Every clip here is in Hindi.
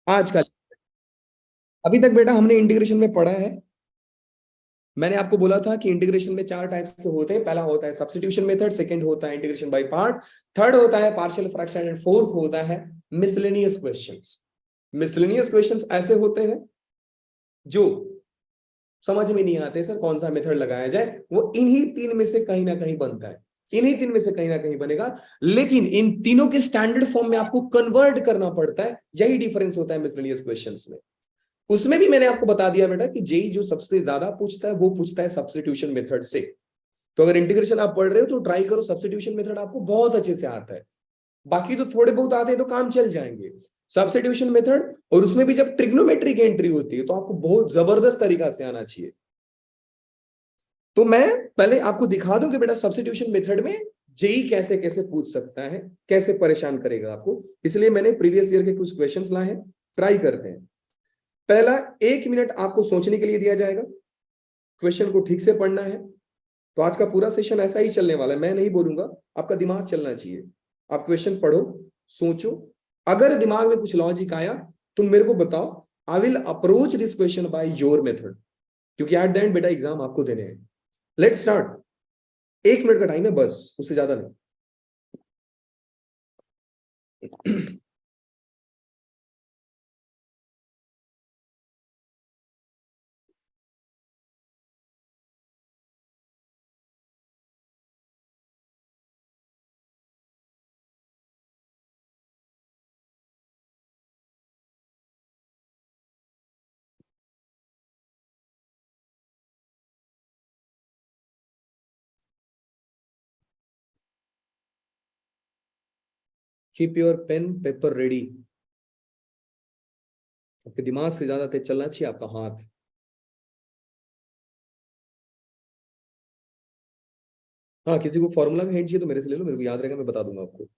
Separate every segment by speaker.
Speaker 1: आज का अभी तक बेटा हमने इंटीग्रेशन में पढ़ा है। मैंने आपको बोला था कि इंटीग्रेशन में चार टाइप्स के होते हैं। पहला होता है सब्स्टिट्यूशन मेथड, सेकंड होता है इंटीग्रेशन बाय पार्ट, थर्ड होता है पार्शियल फ्रैक्शन एंड फोर्थ होता है मिसलेनियस क्वेश्चंस। मिसलेनियस क्वेश्चंस ऐसे होते हैं जो समझ में नहीं आते सर कौन सा मेथड लगाया जाए, वो इन्हीं तीन में से कहीं ना कहीं बनता है, इन्हीं तीन में से कहीं ना कहीं बनेगा। लेकिन इन तीनों के स्टैंडर्ड फॉर्म में आपको कन्वर्ट करना पड़ता है, यही डिफरेंस होता है मिसलेनियस क्वेश्चंस में। उसमें भी मैंने आपको बता दिया बेटा कि जेई जो सबसे ज्यादा पूछता है वो पूछता है सब्स्टिट्यूशन मेथड से। तो अगर इंटीग्रेशन आप पढ़ रहे हो तो ट्राई करो, सब्स्टिट्यूशन मेथड आपको बहुत अच्छे से आता है। बाकी तो थोड़े बहुत आते हैं तो काम चल जाएंगे। सब्स्टिट्यूशन मेथड, और उसमें भी जब ट्रिग्नोमेट्री की एंट्री होती है तो आपको बहुत जबरदस्त तरीका से आना चाहिए। तो मैं पहले आपको दिखा दूं कि बेटा सब्स्टिट्यूशन मेथड में जेई कैसे कैसे पूछ सकता है, कैसे परेशान करेगा आपको। इसलिए मैंने प्रीवियस ईयर के कुछ क्वेश्चंस लाए हैं, ट्राई करते हैं। पहला, 1 मिनट आपको सोचने के लिए दिया जाएगा, क्वेश्चन को ठीक से पढ़ना है। तो आज का पूरा सेशन ऐसा ही चलने वाला है, मैं नहीं बोलूंगा, आपका दिमाग चलना चाहिए। आप क्वेश्चन पढ़ो, सोचो, अगर दिमाग में कुछ लॉजिक आया तुम मेरे को बताओ, I will approach this question by your method, क्योंकि एट द एंड बेटा एग्जाम आपको देने हैं। Let's start. 1 मिनट का टाइम है बस, उससे ज्यादा नहीं। Keep your pen paper ready. आपके दिमाग से ज्यादा तेज चलना चाहिए आपका हाथ। हाँ, किसी को फॉर्मूला का हिंट चाहिए तो मेरे से ले लो, मेरे को याद रहेगा, मैं बता दूंगा आपको।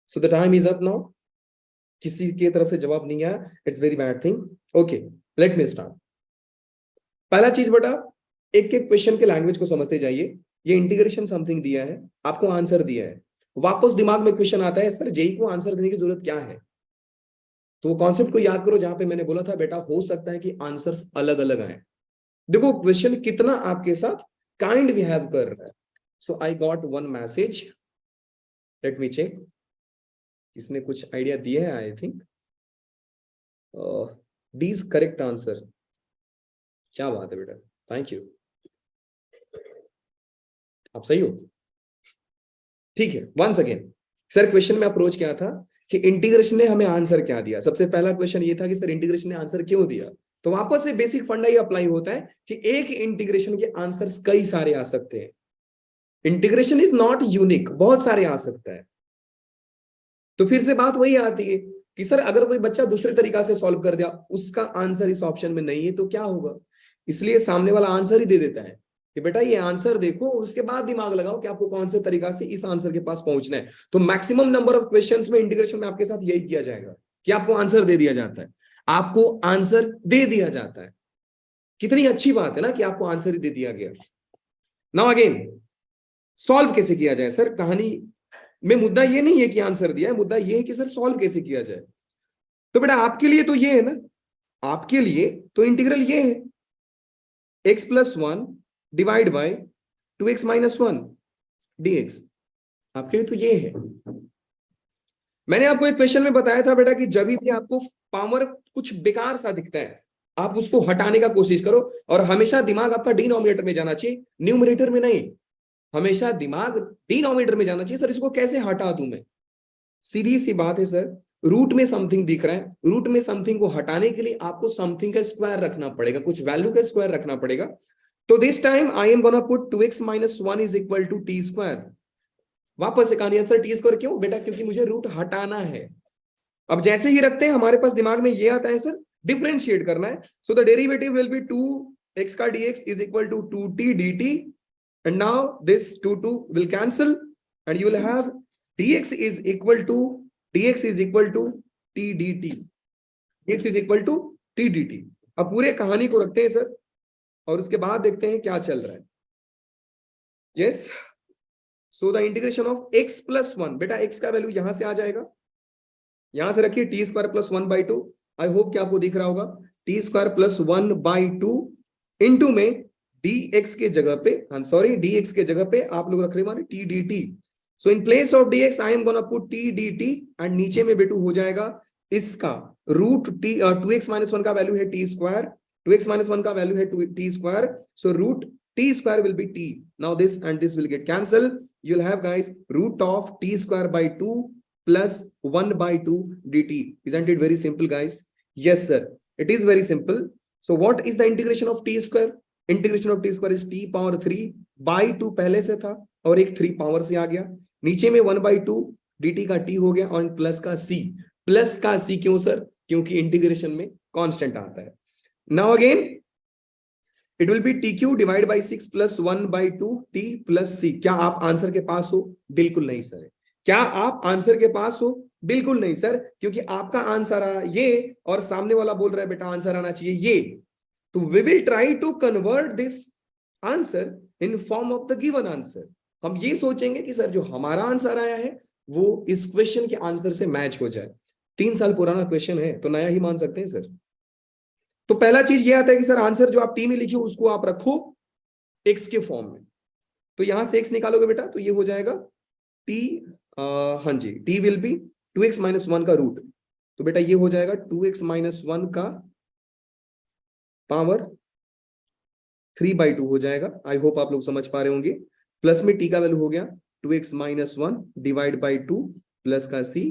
Speaker 1: So the time is up now. किसी की तरफ से जवाब नहीं आया, it's very bad thing. Okay, let me start. पहला चीज बेटा, एक एक क्वेश्चन के लैंग्वेज को समझते जाइए। ये इंटीग्रेशन समथिंग दिया है, आपको आंसर दिया है, वापस दिमाग में क्वेश्चन आता है सर जेई को आंसर देने की जरूरत क्या है। तो वो कॉन्सेप्ट को याद करो जहां पे मैंने बोला था बेटा हो सकता है कि आंसर्स अलग अलग आए। देखो क्वेश्चन कितना आपके साथ काइंड बिहेव कर रहा है। So I got one message, let me check. इसने कुछ आइडिया दिया है I think. D is correct answer. क्या बात है बेटा, थैंक यू, आप सही हो। ठीक है, वंस अगेन सर क्वेश्चन में अप्रोच क्या था कि इंटीग्रेशन ने हमें आंसर क्या दिया। सबसे पहला क्वेश्चन ये था कि सर इंटीग्रेशन ने आंसर क्यों दिया। तो वापस से बेसिक फंडा ही अप्लाई होता है कि एक इंटीग्रेशन के आंसर्स कई सारे आ सकते हैं। इंटीग्रेशन इज नॉट यूनिक, बहुत सारे आ सकता है। तो फिर से बात वही आती है कि सर अगर कोई बच्चा दूसरे तरीका से सॉल्व कर दिया, उसका आंसर इस ऑप्शन में नहीं है तो क्या होगा। इसलिए सामने वाला आंसर ही दे देता है कि बेटा ये आंसर देखो, उसके बाद दिमाग लगाओ कि आपको कौन से तरीका से इस आंसर के पास पहुंचना है। तो मैक्सिमम नंबर ऑफ क्वेश्चंस में इंटीग्रेशन में आपके साथ यही किया जाएगा कि आपको आंसर दे दिया जाता है, आपको आंसर दे दिया जाता है। कितनी अच्छी बात है ना कि आपको आंसर ही दे दिया गया। नाउ अगेन, सॉल्व कैसे किया जाए सर, कहानी में मुद्दा ये नहीं है कि आंसर दिया है, मुद्दा ये है कि सर सॉल्व कैसे किया जाए। तो बेटा आपके लिए तो ये है ना, आपके लिए तो इंटीग्रल ये है, x+1 divide by 2x-1 dx। आपके लिए तो ये है। मैंने आपको एक क्वेश्चन में बताया था बेटा कि जब भी आपको पावर कुछ बेकार सा दिखता है, आप उसको हटाने का कोशिश करो, और हमेशा दिमाग आपका डिनोमिनेटर में जाना चाहिए, न्यूमरेटर में नहीं। हमेशा दिमाग डिनोमिनेटर में जाना चाहिए। सर इसको कैसे हटा दूं मैं, सीधी सी बात है सर, रूट में समथिंग दिख रहा है, रूट में समथिंग को हटाने के लिए आपको समथिंग का स्क्वायर रखना पड़ेगा, कुछ वैल्यू का स्क्वायर रखना पड़ेगा। तो this time I am gonna put 2x-1 is equal to t square. वापस से कहानी आंसर टी स्क्वायर क्यों बेटा, क्योंकि मुझे रूट हटाना है। अब जैसे ही रखते हैं हमारे पास दिमाग में ये आता है सर डिफरेंशिएट करना है। So the derivative will be 2x का dx is equal to 2t dt, and now this 2 will cancel and you will have dx is equal to t dt। x is equal to t d t. अब पूरे कहानी को रखते हैं सर और उसके बाद देखते हैं क्या चल रहा है। Yes, so the integration of x plus one, बेटा x का वैल्यू यहां से आ जाएगा, यहां से रखिए T square plus one by two. I hope कि आपको दिख रहा होगा, T square plus one by two into में dx के जगह पे, आई एम सॉरी, dx के जगह पे आप लोग रख रहे हैं t d t. So in place of dx I am gonna put t d t and नीचे में बेटू हो जाएगा इसका root t, two x minus one का वैल्यू है t square, two x minus one का वैल्यू है t square, so root t square will be t. Now this and this will get cancel, you will have guys root of t square by to plus 1 by 2 dt. Isn't it very simple, guys? Yes sir, it is very simple. So what is the integration of t square? Integration of t square is t power 3 by 2 पहले से था और एक 3 पावर से आ गया, नीचे में 1 by 2 dt का t हो गया और प्लस का c। प्लस का c क्यों सर? क्योंकि इंटीग्रेशन में कांस्टेंट आता है। Now again it will be tq divide by 6 plus 1 by 2 t plus c। क्या आप आंसर के पास हो? बिल्कुल नहीं सर। क्या आप आंसर के पास हो? बिल्कुल नहीं सर, क्योंकि आपका आंसर आ ये और सामने वाला बोल रहा है बेटा आंसर आना चाहिए ये। तो we will try to convert this answer in form of the given answer. हम ये सोचेंगे कि सर जो हमारा आंसर आया है वो इस क्वेश्चन के आंसर से मैच हो जाए। 3 साल पुराना क्वेश्चन है तो नया ही मान सकते हैं सर। तो पहला चीज ये आता है कि सर आंसर जो आप टी में लिखे उसको आप रखो एक्स के फॉर्म में। तो यहां से एक्स निकालोगे बेटा तो ये हो जाएगा टी, हाँ जी, t will be 2x minus one का रूट। तो बेटा ये हो जाएगा 2x माइनस वन का पावर 3 बाई 2 हो जाएगा। आई होप आप लोग समझ पा रहे होंगे। प्लस में t का वैल्यू हो गया 2x minus one divide by 2 plus का c।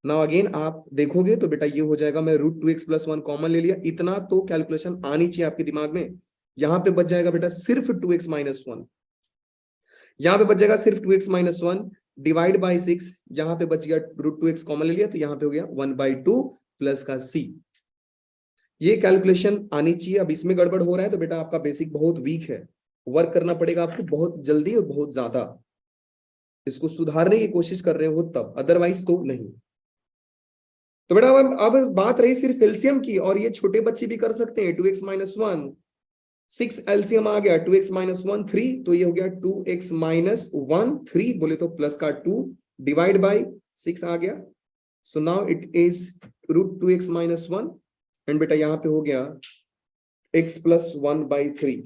Speaker 1: नाउ अगेन आप देखोगे तो बेटा ये हो जाएगा, मैं root 2x plus one common ले लिया, इतना तो कैलकुलेशन आनी चाहिए आपके दिमाग में। यहां पे बच जाएगा बेटा सिर्फ 2x माइनस वन, यहां पे बच जाएगा सिर्फ 2x minus one divide by 6, यहां पे बच गया रूट 2x कॉमन ले लिया तो यहां पे हो गया 1 बाई 2 प्लस का c। ये कैलकुलेशन आनी चाहिए। अब इसमें गड़बड़ हो रहा है तो बेटा आपका बेसिक बहुत वीक है, वर्क करना पड़ेगा आपको बहुत जल्दी और बहुत ज्यादा। इसको सुधारने की कोशिश कर रहे हो तब, अदरवाइज तो नहीं। तो बेटा अब बात रही सिर्फ एलसीएम की, और ये छोटे बच्चे भी कर सकते हैं। 2x माइनस वन, 6 एलसीएम आ गया 2x माइनस वन 3, तो ये हो गया 2x माइनस वन 3 बोले तो प्लस का 2 डिवाइड बाई 6 आ गया। So now it is root 2x minus one and बेटा यहां पे हो गया x प्लस वन बाई 3।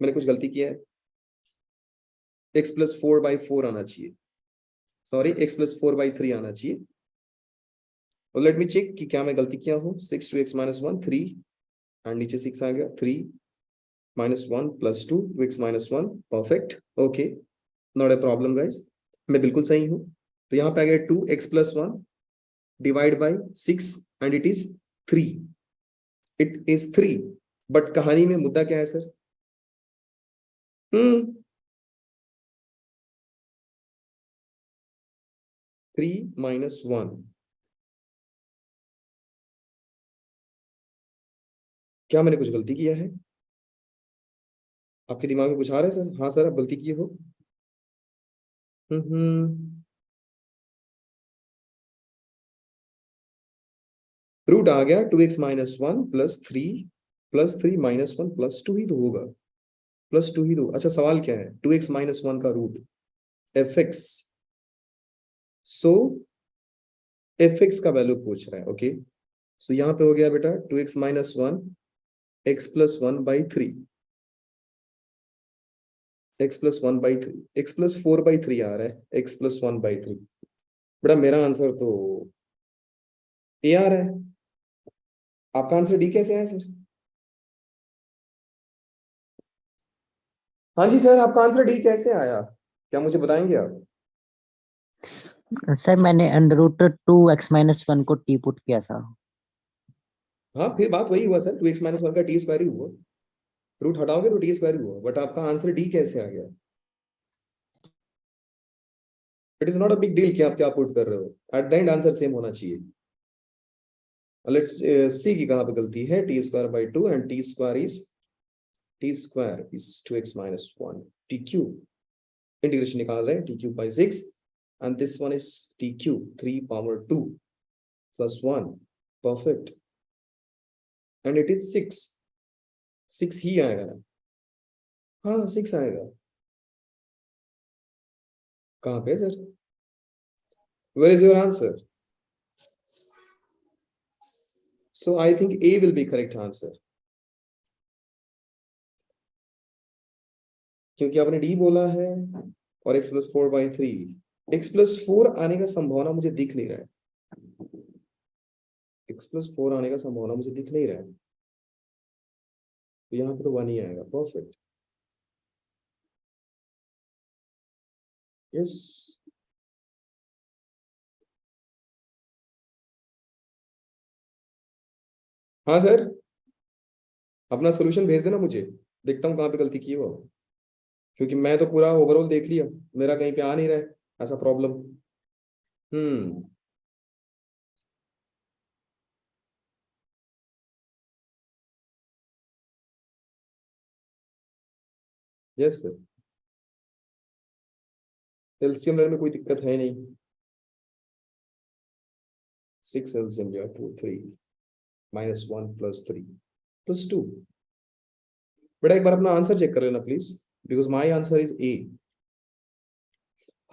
Speaker 1: मैंने कुछ गलती किया है, x प्लस 4 बाई 4 आना चाहिए, सॉरी x प्लस 4 बाई 3 आना चाहिए। तो लेट मी चेक कि क्या मैं गलती किया हूँ। 6 2x माइनस वन 3 एंड नीचे 6 आ गया, 3 minus one plus 2 2x minus one, perfect, okay, not a problem guys, मैं बिल्कुल सही हूँ। तो यहाँ पे आ गया 2x plus one divide by 6 and it is 3, it is 3। But कहानी में मुद्दा क्या है सर? 3 माइनस वन, क्या मैंने कुछ गलती किया है? आपके दिमाग में कुछ आ रहा है सर? हाँ सर आप गलती किए हो। रूट आ गया 2x minus one plus three minus one plus two ही तो होगा, प्लस टू ही तो। अच्छा सवाल क्या है? 2x माइनस वन का रूट fx, सो fx का वैल्यू पूछ रहा है, ओके। सो यहाँ पे हो गया बेटा 2x minus one x plus one by three, x plus one by three, x plus four by three आ रहा है, x plus one by three. बेटा मेरा आंसर तो ए आ रहा है, आपका आंसर डी कैसे है सर? हाँ जी सर, आपका आंसर डी कैसे आया, क्या मुझे बताएंगे आप?
Speaker 2: सर मैंने under root 2x minus one को टी पुट किया था।
Speaker 1: हाँ फिर बात वही हुआ सर, 2x माइनस वन का टी स्क्वायर ही हुआ, रूट हटाओगे तो टी स्क्वायर ही हुआ, बट आपका आंसर डी कैसे आ गया? It is not a big deal कि आप क्या पुट कर रहे हो, eight the and answer same होना चाहिए। लेट्स सी की कहां पे गलती है। T square by to and T square is 2x minus one, T cube integration निकाल रहे हैं, T cube by 6 and this one is t cube 3 power 2 plus 1 perfect, and it is 6 ही आएगा ना? हाँ 6 आएगा। कहाँ पे sir? Where is your answer? So I think A will be correct answer. क्योंकि आपने D बोला है और x plus 4/3, x plus 4 आने का संभावना मुझे दिख नहीं रहा है, x plus 4 आने का संभावना मुझे दिख नहीं रहा है, तो यहाँ पे तो 1 ही आएगा। Perfect, yes. हाँ सर, अपना सॉल्यूशन भेज देना मुझे, देखता हूँ कहाँ पे गलती की है वो, क्योंकि मैं तो पूरा ओवरऑल देख लिया, मेरा कहीं पे आ नहीं रहा है ऐसा प्रॉब्लम। यस सर, एलसीएम लेने में कोई दिक्कत है नहीं। 6 एलसीएम लिया, 2 3 -1 + 3 + 2। बेटा एक बार अपना आंसर चेक कर लेना please, because my answer is a.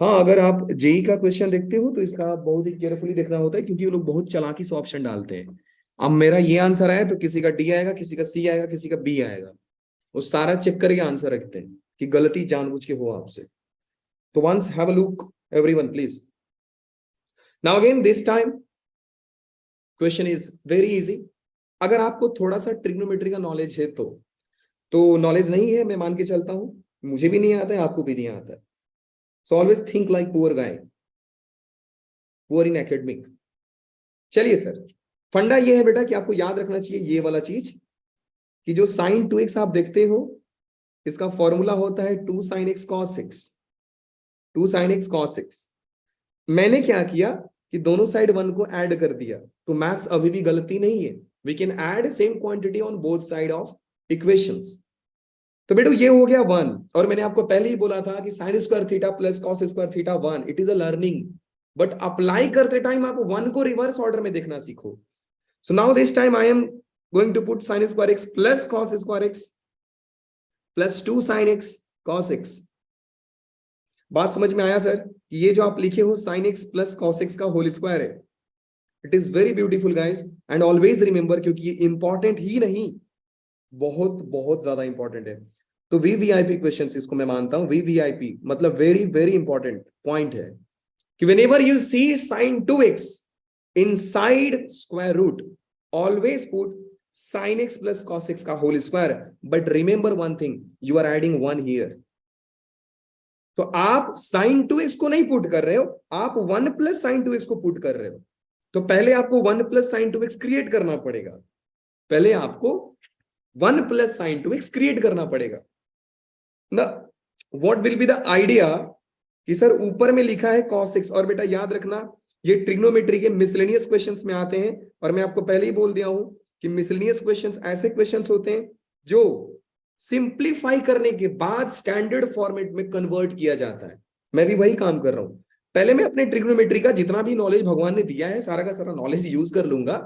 Speaker 1: हाँ, अगर आप जेई का क्वेश्चन देखते हो तो इसका बहुत ही केयरफुली देखना होता है, क्योंकि वो लोग बहुत चालाकी से ऑप्शन डालते हैं। अब मेरा ये आंसर आया तो किसी का डी आएगा, किसी का सी आएगा, किसी का बी आएगा, वो सारा चेक करके आंसर रखते हैं कि गलती जानबूझ के हो आपसे। तो once have a look everyone please. Now again this time question is very easy. अगर आपको थोड़ा सा ट्रिग्नोमेट्री का नॉलेज है तो नॉलेज नहीं है मैं मान के चलता हूं, मुझे भी नहीं आता है, आपको भी नहीं आता है। So always think like poor guy, poor in academic. चलिए सर, फंडा ये है बेटा कि आपको याद रखना चाहिए ये वाला चीज, कि जो sin 2x आप देखते हो इसका फॉर्मूला होता है 2 sin x cos x, 2 sin x cos x। मैंने क्या किया कि दोनों साइड 1 को ऐड कर दिया, तो मैथ्स अभी भी गलती नहीं है। We can add same quantity on both side of equations. तो बेटो ये हो गया 1, और मैंने आपको पहले ही बोला था कि sin square theta plus cos square theta 1, it is a learning, but apply करते टाइम आप 1 को रिवर्स ऑर्डर में देखना सीखो। So now this time I am going to put sin square x plus cos square x plus 2 sin x cos x। बात समझ में आया सर? ये जो आप लिखे हो sin x plus cos x का होल स्क्वायर है। It is very beautiful guys, and always remember, क्योंकि ये इंपॉर्टेंट ही नहीं, बहुत बहुत ज्यादा इंपॉर्टेंट है। तो वीवीआईपी क्वेश्चंस इसको मैं मानता हूं, वीवीआईपी मतलब वेरी वेरी इंपॉर्टेंट पॉइंट है कि whenever you see sin 2x inside square root, always put sin x plus cos x का whole square, but remember one thing, you are adding 1 here. तो आप sin 2x को नहीं पुट कर रहे हो, आप 1 प्लस sin 2x को पुट कर रहे हो। तो पहले आपको 1 प्लस sin 2x क्रिएट करना पड़ेगा, पहले आपको 1 प्लस sin 2x क्रिएट करना पड़ेगा ना। What will be the idea कि सर ऊपर में लिखा है cos x, और बेटा याद रखना ये ट्रिग्नोमेट्री के मिसलेनियस क्वेश्चंस में आते हैं, और मैं आपको पहले ही बोल दिया हूं कि मिसलेनियस क्वेश्चंस ऐसे क्वेश्चंस होते हैं जो सिंप्लीफाई करने के बाद स्टैंडर्ड फॉर्मेट में कन्वर्ट किया जाता है। मैं भी वही काम कर रहा हूं, पहले मैं अपने ट्रिग्नोमेट्री का जितना भी नॉलेज भगवान ने दिया है सारा का सारा नॉलेज यूज कर लूंगा।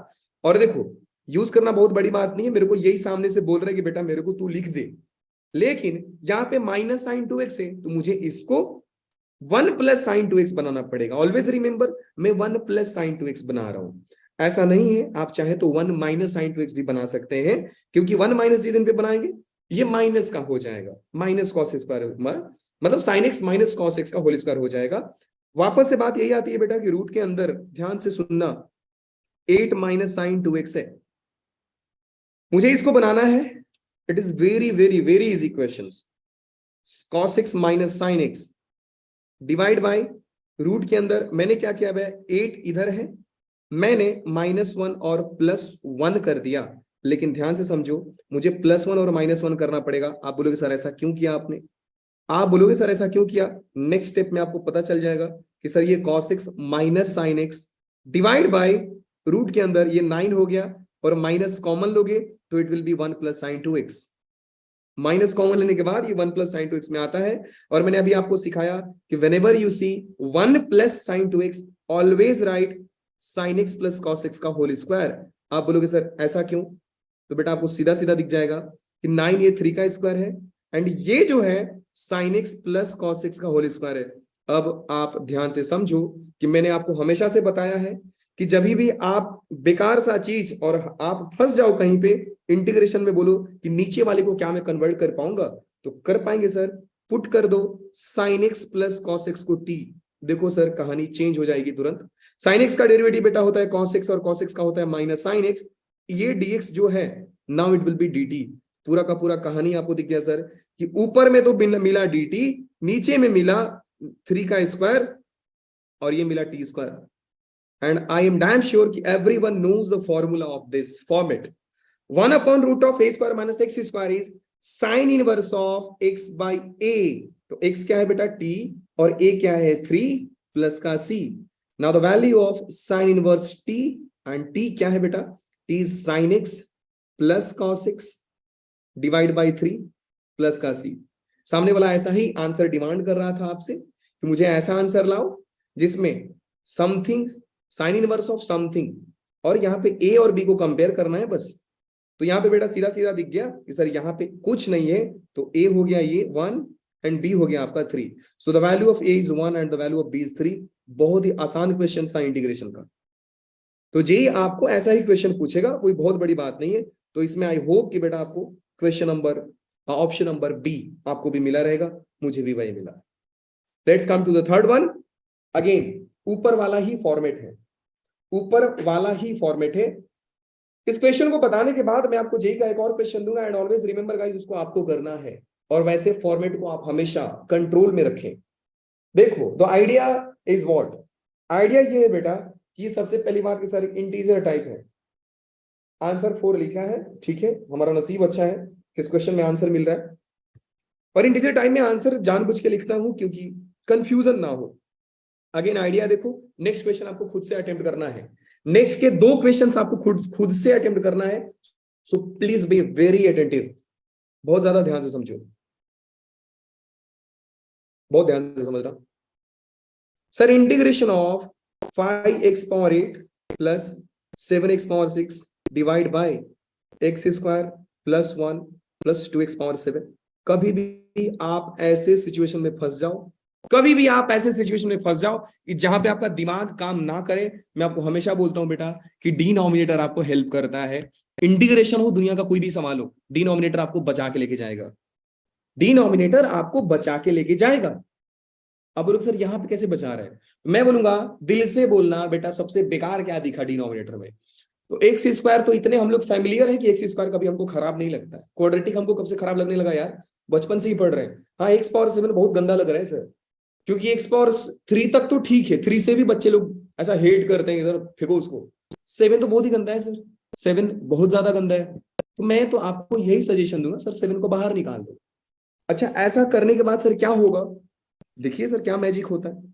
Speaker 1: और देखो यूज करना बहुत बड़ी बात नहीं है, मेरे को यही सामने से बोल रहा है कि बेटा मेरे को तू लिख दे, लेकिन यहाँ पे माइनस sin 2x है तो मुझे इसको 1 प्लस sin 2x बनाना पड़ेगा। ऑलवेज रिमेंबर, मैं 1 प्लस sin 2x बना रहा हूं, ऐसा नहीं है आप चाहे तो 1 माइनस sin 2x भी बना सकते हैं, क्योंकि 1 माइनस जिस दिन पे बनाएंगे ये माइनस का हो जाएगा, माइनस cos स्क्वायर, मतलब sin x minus cos x का होल स्क्वायर हो जाएगा। वापस से बात यही आती है बेटा कि रूट के अंदर ध्यान से सुनना 8 माइनस sin 2x है, मुझे इसको बनाना है। It is very very very easy question. cos x minus sin x divide by root के अंदर मैंने क्या किया है, 8 इधर है, मैंने -1 और +1 कर दिया, लेकिन ध्यान से समझो मुझे +1 और -1 करना पड़ेगा। आप बोलोगे सर ऐसा क्यों किया आपने, आप बोलोगे सर ऐसा क्यों किया, नेक्स्ट स्टेप में आपको पता चल जाएगा कि सर ये cos x minus sin x divide by root के अंदर ये 9 हो गया, और माइनस कॉमन लोगे तो it will be 1 plus sin 2x। Minus common लेने के बाद ये 1 प्लस sin 2x में आता है। और मैंने अभी आपको सिखाया कि whenever you see 1 plus sin 2x always right sine x plus cos x का होल स्क्वायर। आप बोलोगे सर ऐसा क्यों, तो बेटा आपको सीधा सीधा दिख जाएगा कि 9 ये 3 का स्क्वायर है एंड ये जो है sine x plus cos x का होल स्क्वायर है। अब आप ध्यान से समझो कि मैंने आपको हमेशा से बताया है कि जब भी आप बेकार सा चीज और आप फंस जाओ कहीं पे इंटीग्रेशन में, बोलो कि नीचे वाले को क्या मैं कन्वर्ट कर पाऊंगा, तो कर पाएंगे सर। पुट कर दो sine x plus cos x को टी, देखो सर कहानी चेंज हो जाएगी तुरंत। साइन एक्स का डेरिवेटिव बेटा होता है कॉस एक्स और कॉस एक्स का होता है माइनस साइन एक्स। ये dx जो है now it will be dt। पूरा का पूरा कहानी आपको दिख गया सर कि ऊपर में तो मिला dt, नीचे में मिला 3 का स्क्वायर और ये मिला t square. And I am damn sure कि everyone knows the formula of this format. 1/रूट of a square minus x square is sine inverse of x by a। तो x क्या है बेटा t और a क्या है 3 प्लस का c। Now the value of sine inverse t and t क्या है बेटा, t is sin x plus cos x divide by 3 plus का c। सामने वाला ऐसा ही आंसर डिमांड कर रहा था आपसे कि मुझे ऐसा आंसर लाओ जिसमें something sign inverse of something और यहाँ पे a और b को कंपेयर करना है बस। तो यहाँ पे बेटा सीधा सीधा दिख गया कि सर यहाँ पे कुछ नहीं है, तो a हो गया ये 1 एंड b हो गया आपका 3। So the value of a is 1 and the value of b is 3। बहुत ही आसान क्वेश्चन था इंटीग्रेशन का। तो जेई आपको ऐसा ही क्वेश्चन पूछेगा, कोई बहुत बड़ी बात नहीं है। तो इसमें आई होप कि बेटा आपको question number option number B आपको भी मिला रहेगा, मुझे भी वही मिला। Let's come to the third one. Again ऊपर वाला ही फॉर्मेट है, ऊपर वाला ही फॉर्मेट है। इस क्वेश्चन को बताने के बाद मैं आपको जेई का एक और क्वेश्चन दूंगा एंड ऑलवेज रिमेंबर गाइस उसको आपको करना है और वैसे फॉर्मेट को आप हमेशा कंट्रोल में रखें। देखो the idea is what, idea ये है बेटा कि सबसे पहली बात कि सर इंटीजर टाइप है, आंसर 4 लिखा है, ठीक है, हमारा नसीब अच्छा है किस क्वेश्चन में आंसर मिल रहा है। और इंटीजर टाइप में आंसर जानबूझ के लिखता हूं क्योंकि कंफ्यूजन ना हो। अगेन आइडिया देखो, नेक्स्ट क्वेश्चन आपको खुद से अटेम्प्ट करना है, नेक्स्ट के 2 क्वेश्चन आपको खुद से अटेम्प्ट करना है। So please be very attentive, बहुत ज्यादा ध्यान से समझो, बहुत ध्यान से समझ रहा। Sir integration of 5x power 8 plus 7x power 6 divide by x square plus 1 plus 2x power 7। कभी भी आप ऐसे सिचुएशन में फंस जाओ, कभी भी आप ऐसे सिचुएशन में फंस जाओ कि जहां पे आपका दिमाग काम ना करे, मैं आपको हमेशा बोलता हूं बेटा कि डिनोमिनेटर आपको हेल्प करता है। इंटीग्रेशन हो दुनिया का कोई भी सवाल हो, डिनोमिनेटर आपको बचा के लेके जाएगा, डिनोमिनेटर आपको बचा के लेके जाएगा। अब लोग सर यहाँ पे कैसे बचा रहे हैं, मैं बोलूंगा दिल से बोलना बेटा सबसे बेकार क्या दिखा डिनोमिनेटर में। तो एक्स स्क्वायर तो इतने हम लोग फैमिलियर है कि एक्स स्क्वायर कभी हमको खराब नहीं लगता है। क्वाड्रेटिक हमको कब से खराब लगने लगा यार, बचपन से ही पढ़ रहे हैं। हाँ एक्स पावर 7 बहुत गंदा लग रहा है सर, क्योंकि एक्स पावर 3 तक तो ठीक है, 3 से भी बच्चे लोग ऐसा हेट करते हैं इधर फेंको उसको। 7 तो बहुत ही गंदा है सर, 7 बहुत ज्यादा गंदा है। तो मैं तो आपको यही सजेशन दूंगा सर 7 को बाहर निकाल दो। अच्छा ऐसा करने के बाद सर क्या होगा, देखिए सर क्या मैजिक होता है।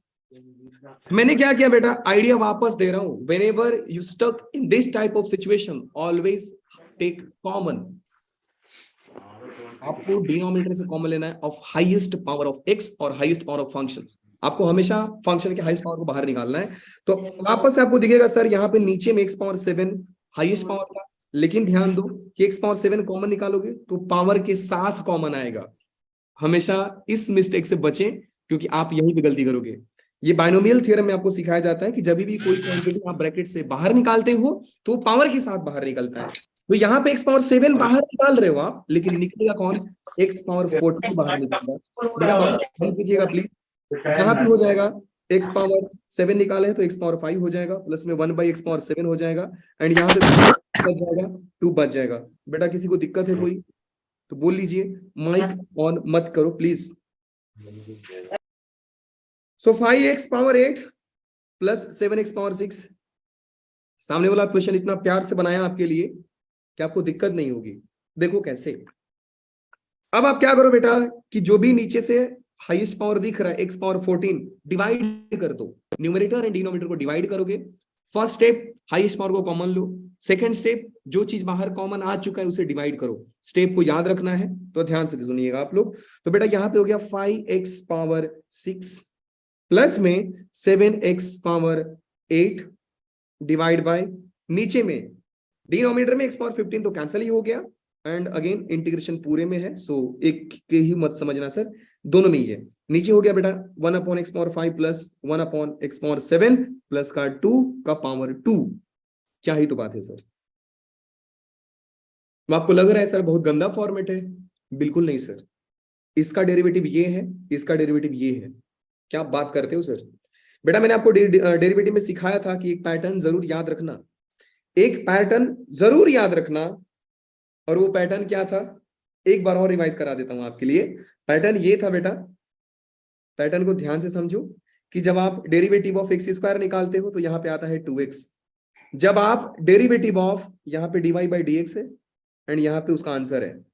Speaker 1: मैंने क्या किया बेटा, आइडिया वापस दे रहा हूं। Whenever you stuck in this type of situation always take common. आपको डिनोमिनेटर से कॉमन लेना है of highest power of x और हाईएस्ट पावर ऑफ फंक्शंस। आपको हमेशा फंक्शन के हाईएस्ट पावर को बाहर निकालना है। तो वापस से आपको दिखेगा सर यहाँ पे नीचे में एक्स पावर 7 हाईएस्ट पावर का, लेकिन ध्यान दो कि एक्स पावर 7 कॉमन निकालोगे तो पावर के साथ कॉमन आएगा। हमेशा इस मिस्टेक से बचें क्योंकि आप यहीं पे गलती करोगे। ये बाइनोमियल थ्योरम में आपको सिखाया जाता है कि जब भी कोई क्वांटिटी आप ब्रैकेट से बाहर निकालते हो तो पावर के साथ बाहर निकलता है। तो यहाँ पे एक्स पावर 7 बाहर निकाल रहे हो आप, लेकिन निकलेगा कौन, एक्स पावर 14 बाहर निकलेगा। हेल्प कीजिएगा प्लीज। यहाँ पे हो जाएगा एक्स पावर 7 निकाले हैं तो एक्स पावर 5 हो जाएगा, प्लस में 1 बाई एक्स पावर 7 हो जाएगा एंड यहाँ पे बच जाएगा 2 बच जाएगा। बेटा किसी को दिक्कत है कोई तो बोल लीजिए, माइक ऑन मत करो please. So 5x power 8 plus 7x power 6। सामने वाला क्वेश्चन इतना प्यार से बनाया आपके लिए कि आपको दिक्कत नहीं होगी। देखो कैसे, अब आप क्या करो बेटा कि जो भी नीचे से हाईएस्ट पावर दिख रहा है x पावर 14 डिवाइड कर दो, न्यूमरेटर एंड डिनोमिनेटर को डिवाइड करोगे। फर्स्ट स्टेप हाईएस्ट पावर को कॉमन लो, सेकंड स्टेप जो चीज बाहर कॉमन आ चुका है उसे डिवाइड करो। स्टेप को याद रखना है तो ध्यान से सुनिएगा आप लोग। तो बेटा यहाँ पे हो गया 5x पावर 6 प्लस में 7x पावर 8 डिवाइड बाय नीचे में डिनोमिनेटर में x पावर 15 तो कैंसिल ही हो गया, एंड अगेन इंटीग्रेशन पूरे में है, सो एक के ही मत समझना सर, दोनों में ही है। नीचे हो गया बेटा 1/x⁴ प्लस 1/x⁴ प्लस का 2 का पावर 2। क्या ही तो बात है सर। आपको लग रहा है सर बहुत गंदा फॉर्मेट है? बिल्कुल नहीं सर, इसका डेरिवेटिव ये है, इसका डेरिवेटिव ये है। क्या आप बात करते हो सर? बेटा मैंने आपको डेरिवेटिव में सिखाया था कि एक पैटर्न जरूर याद रखना, एक पैटर्न जरूर याद रखना। और वो पैटर्न क्या था, एक बार और रिवाइज करा देता हूं आपके लिए। पैटर्न ये था बेटा, पैटर्न को ध्यान से समझो, कि जब आप डेरिवेटिव ऑफ x² निकालते हो तो यहां पे आता है 2x। जब आप डेरिवेटिव ऑफ, यहां पे dy बाई dx है, एंड यहां पे उसका आंसर है।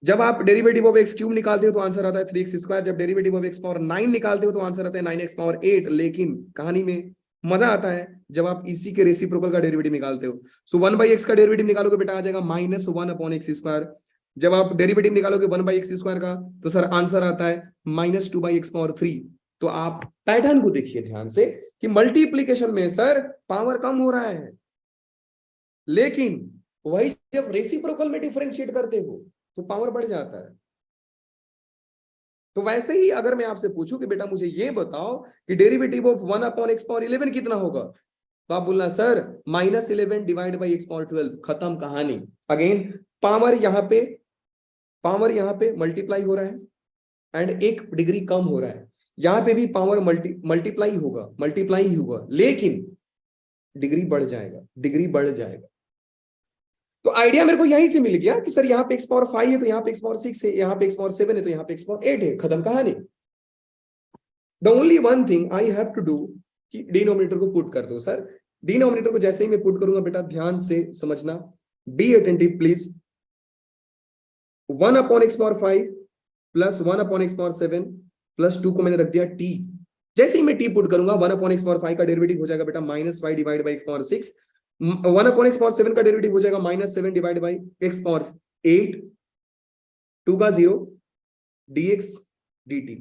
Speaker 1: जब आप डेरिवेटिव ऑफ x³ निकालते हो तो आंसर आता है 3x²। जब डेरिवेटिव ऑफ x⁴ निकालते हो तो आंसर आता है 9x⁴। लेकिन कहानी में मजा आता है जब आप इसी के रेसिप्रोकल का डेरिवेटिव निकालते हो। सो 1/x का डेरिवेटिव निकालोगे बेटा आ जाएगा -1/x²। जब आप डेरिवेटिव निकालोगे 1/x² का तो सर आंसर आता है -2/x⁴। तो आप पैटर्न को देखिए ध्यान से कि मल्टीप्लीकेशन में सर पावर कम हो रहा है, लेकिन वही जब रेसिप्रोकल में डिफरेंशिएट करते हो तो पावर बढ़ जाता है। तो वैसे ही अगर मैं आपसे पूछूं कि बेटा मुझे ये बताओ कि डेरिवेटिव ऑफ 1/x⁴ कितना होगा, तो आप बोलना सर -11 डिवाइड बाई x⁴ खत्म कहानी। अगेन पावर यहां पे मल्टीप्लाई हो रहा है, एंड 1 डिग्री कम हो रहा है। यहां पे भी पावर मल्टीप्लाई ही होगा, लेकिन डिग्री बढ़ जाएगा। तो आइडिया मेरे को यहीं से मिल गया कि सर यहाँ पे x⁴ है तो यहाँ पे x⁴ है, यहाँ पे x⁴ है तो यहाँ पे x⁴ है, खत्म कहानी। The only one thing I have to do कि डिनोमिनेटर को पुट कर दो सर। डिनोमिनेटर को जैसे ही मैं पुट करूंगा बेटा ध्यान से समझना, be attentive please. 1/x⁴ plus 1/x⁴ plus 2 को मैंने रख दिया t। जैसे ही मैं t पुट करूंगा 1/x⁴ का डेरिवेटिव हो जाएगा बेटा -5 डिवाइड बाई x⁴ 1/x⁴ का डेरिवेटिव हो जाएगा -7 डिवाइड बाई x⁴, 2 का 0 dx dt।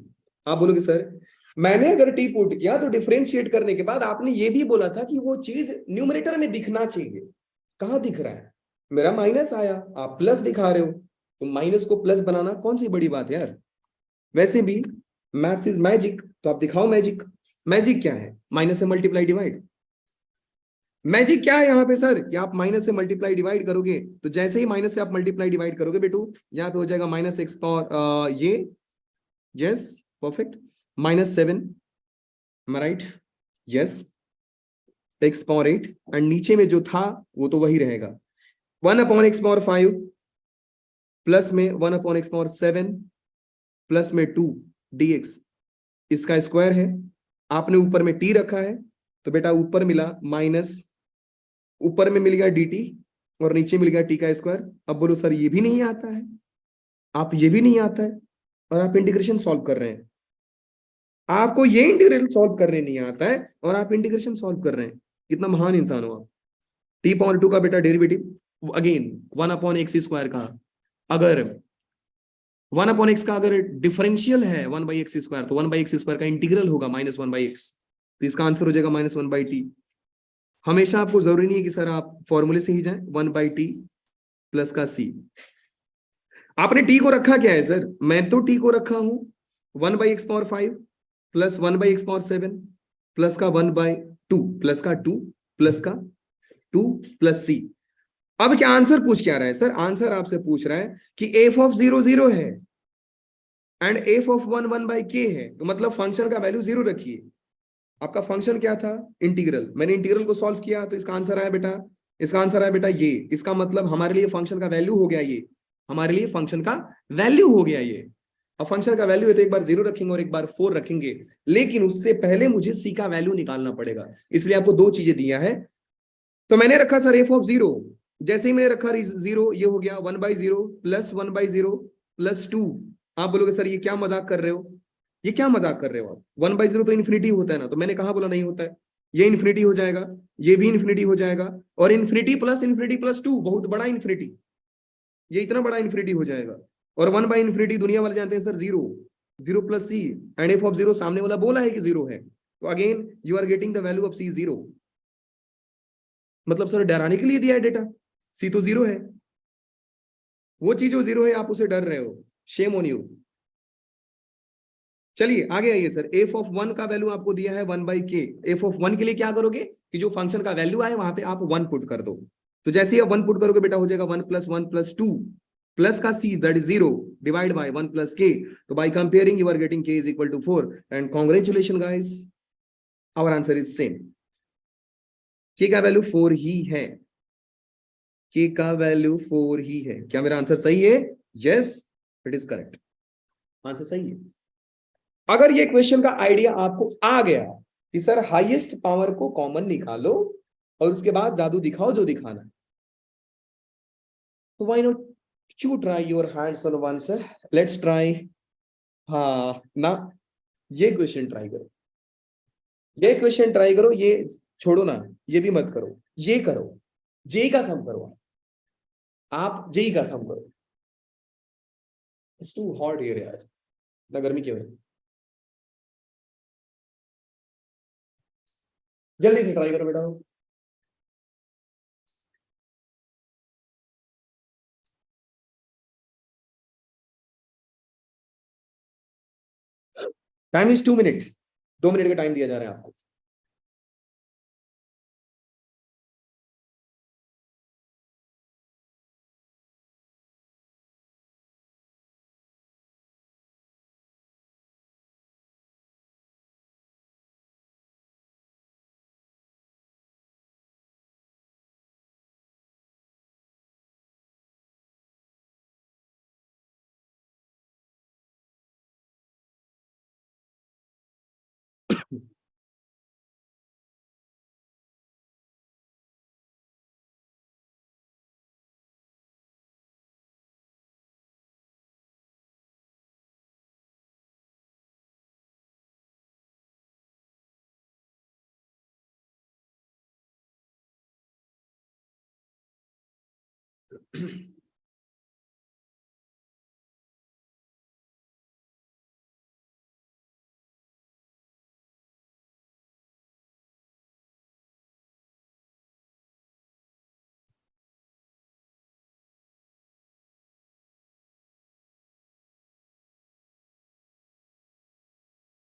Speaker 1: आप बोलोगे सर मैंने अगर t पुट किया तो डिफरेंशिएट करने के बाद आपने ये भी बोला था कि वो चीज न्यूमरेटर में दिखना चाहिए। कहां दिख रहा है? मेरा माइनस आया, आप प्लस दिखा रहे हो, तो माइनस को प्लस बनाना कौन सी बड़ी बात है यार। वैसे भी मैथ्स इज मैजिक, तो आप दिखाओ मैजिक। मैजिक क्या है? माइनस से मल्टीप्लाई डिवाइड। मैजिक क्या है यहाँ पे सर कि आप माइनस से मल्टीप्लाई डिवाइड करोगे तो जैसे ही माइनस से आप मल्टीप्लाई डिवाइड करोगे बेटू यहाँ पे हो जाएगा -x⁴ ये, yes perfect, -7 right, yes, x⁴ and नीचे में जो था वो तो वही रहेगा 1/x⁴ प्लस में 1/x⁴ प्लस में 2 dx, इसका स्क्वायर है। आपने ऊपर में t रखा है तो बेटा ऊपर मिला माइनस, ऊपर में मिल गया dt और नीचे मिल गया t का स्क्वायर। अब बोलो सर ये भी नहीं आता है, आप ये भी नहीं आता है और आप इंटीग्रेशन सॉल्व कर रहे हैं। आपको ये इंटीग्रल सॉल्व करने नहीं आता है और आप इंटीग्रेशन सॉल्व कर रहे हैं। कितना महान इंसान हो आप। t⁻2 का बेटा डेरिवेटिव अगेन 1/x² का, अगर 1/x का अगर डिफरेंशियल है 1/x² तो 1/x² का इंटीग्रल होगा -1/x, तो इसका आंसर हो जाएगा -1/t। हमेशा आपको जरूरी नहीं है कि सर आप फॉर्मूले से ही जाएं, 1/t प्लस का c। आपने t को रखा क्या है सर? मैं तो t को रखा हूं 1/x⁴ प्लस 1/x⁴ प्लस का 1/2 प्लस का 2 प्लस का 2 प्लस c। अब क्या आंसर पूछ क्या रहा है सर? आंसर आपसे पूछ रहा है कि f(0) 0 है एंड f(1) 1/k है, तो मतलब फंक्शन का वैल्यू 0 रखिए। आपका फंक्शन क्या था? इंटीग्रल। मैंने इंटीग्रल को सॉल्व किया तो इसका आंसर आया बेटा, इसका आंसर आया बेटा ये। इसका मतलब हमारे लिए फंक्शन का वैल्यू हो गया ये, हमारे लिए फंक्शन का वैल्यू हो गया ये। अब फंक्शन का वैल्यू है तो एक बार 0 रखेंगे और एक बार 4 रखेंगे, लेकिन उससे पहले मुझे c का वैल्यू निकालना पड़ेगा। इसलिए आपको दो चीजें दिया है। तो मैंने रखा सर f(0), जैसे ही मैंने रखा 0, ये हो गया 1/0 प्लस 1/0 प्लस 2। आप बोलोगे सर ये क्या मजाक कर रहे हो, ये क्या मजाक कर रहे हो आप? 1/0 तो इन्फिनिटी होता है ना, तो मैंने कहा बोला नहीं होता है। ये इन्फिनिटी हो जाएगा, ये भी इन्फिनिटी हो जाएगा, और इन्फिनिटी प्लस 2 बहुत बड़ा इन्फिनिटी, ये इतना बड़ा इन्फिनिटी हो जाएगा। और 1/∞ दुनिया वाले जानते हैं sir 0 plus c, and f(0) सामने वाला बोला है कि 0 है, तो again you are getting the value of c 0। मतलब सर डराने के लिए दिया है डेटा, सी तो जीरो है, वो चीज जो जीरो है आप उसे डर रहे हो, शेम ऑन यू। चलिए आगे आइए सर, एफ ऑफ वन का वैल्यू आपको दिया है 1/k। एफ ऑफ वन के लिए क्या करोगे कि जो फंक्शन का वैल्यू आए वहां पे आप 1 पुट कर दो। तो जैसे ही आप 1 पुट करोगे बेटा हो जाएगा 1 + 1 + 2 प्लस का c that is 0 divide by 1 + k। तो by comparing you are getting k = 4 and congratulation guys, our answer is same. k का वैल्यू 4 ही है, k का वैल्यू 4 ही है। क्या मेरा आंसर सही है? Yes, it is correct, answer सही है। अगर ये क्वेश्चन का आइडिया आपको आ गया कि सर हाईएस्ट पावर को कॉमन निकालो और उसके बाद जादू दिखाओ जो दिखाना है, तो why not you try your hands on one sir, let's try. हाँ ना, ये क्वेश्चन ट्राई करो, ये क्वेश्चन ट्राई करो, ये छोड़ो ना, ये भी मत करो, ये करो, जेई का सम करो, आप जेई का सम करो। इट्स टू हॉट हियर यार, ना गर्मी क्यों है, जल्दी से ट्राई करो बेटा। टाइम इज 2 मिनट, 2 मिनट का टाइम दिया जा रहा है आपको।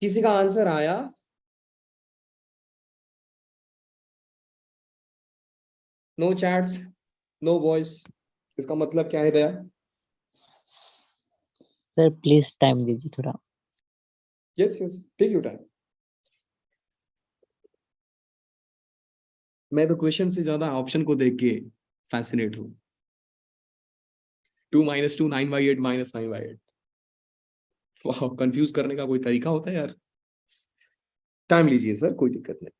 Speaker 1: किसी का आंसर आया? नो चैट्स, नो वॉइस, इसका मतलब क्या है दया?
Speaker 2: सर प्लीज टाइम दीजिए थोड़ा।
Speaker 1: Yes yes, take your time. मैं तो क्वेश्चन से ज्यादा ऑप्शन को देख के फैसिनेट हूँ। 2 - 2 9/8 -9/8। वाह, कंफ्यूज करने का कोई तरीका होता है यार। टाइम लीजिए सर, कोई दिक्कत नहीं।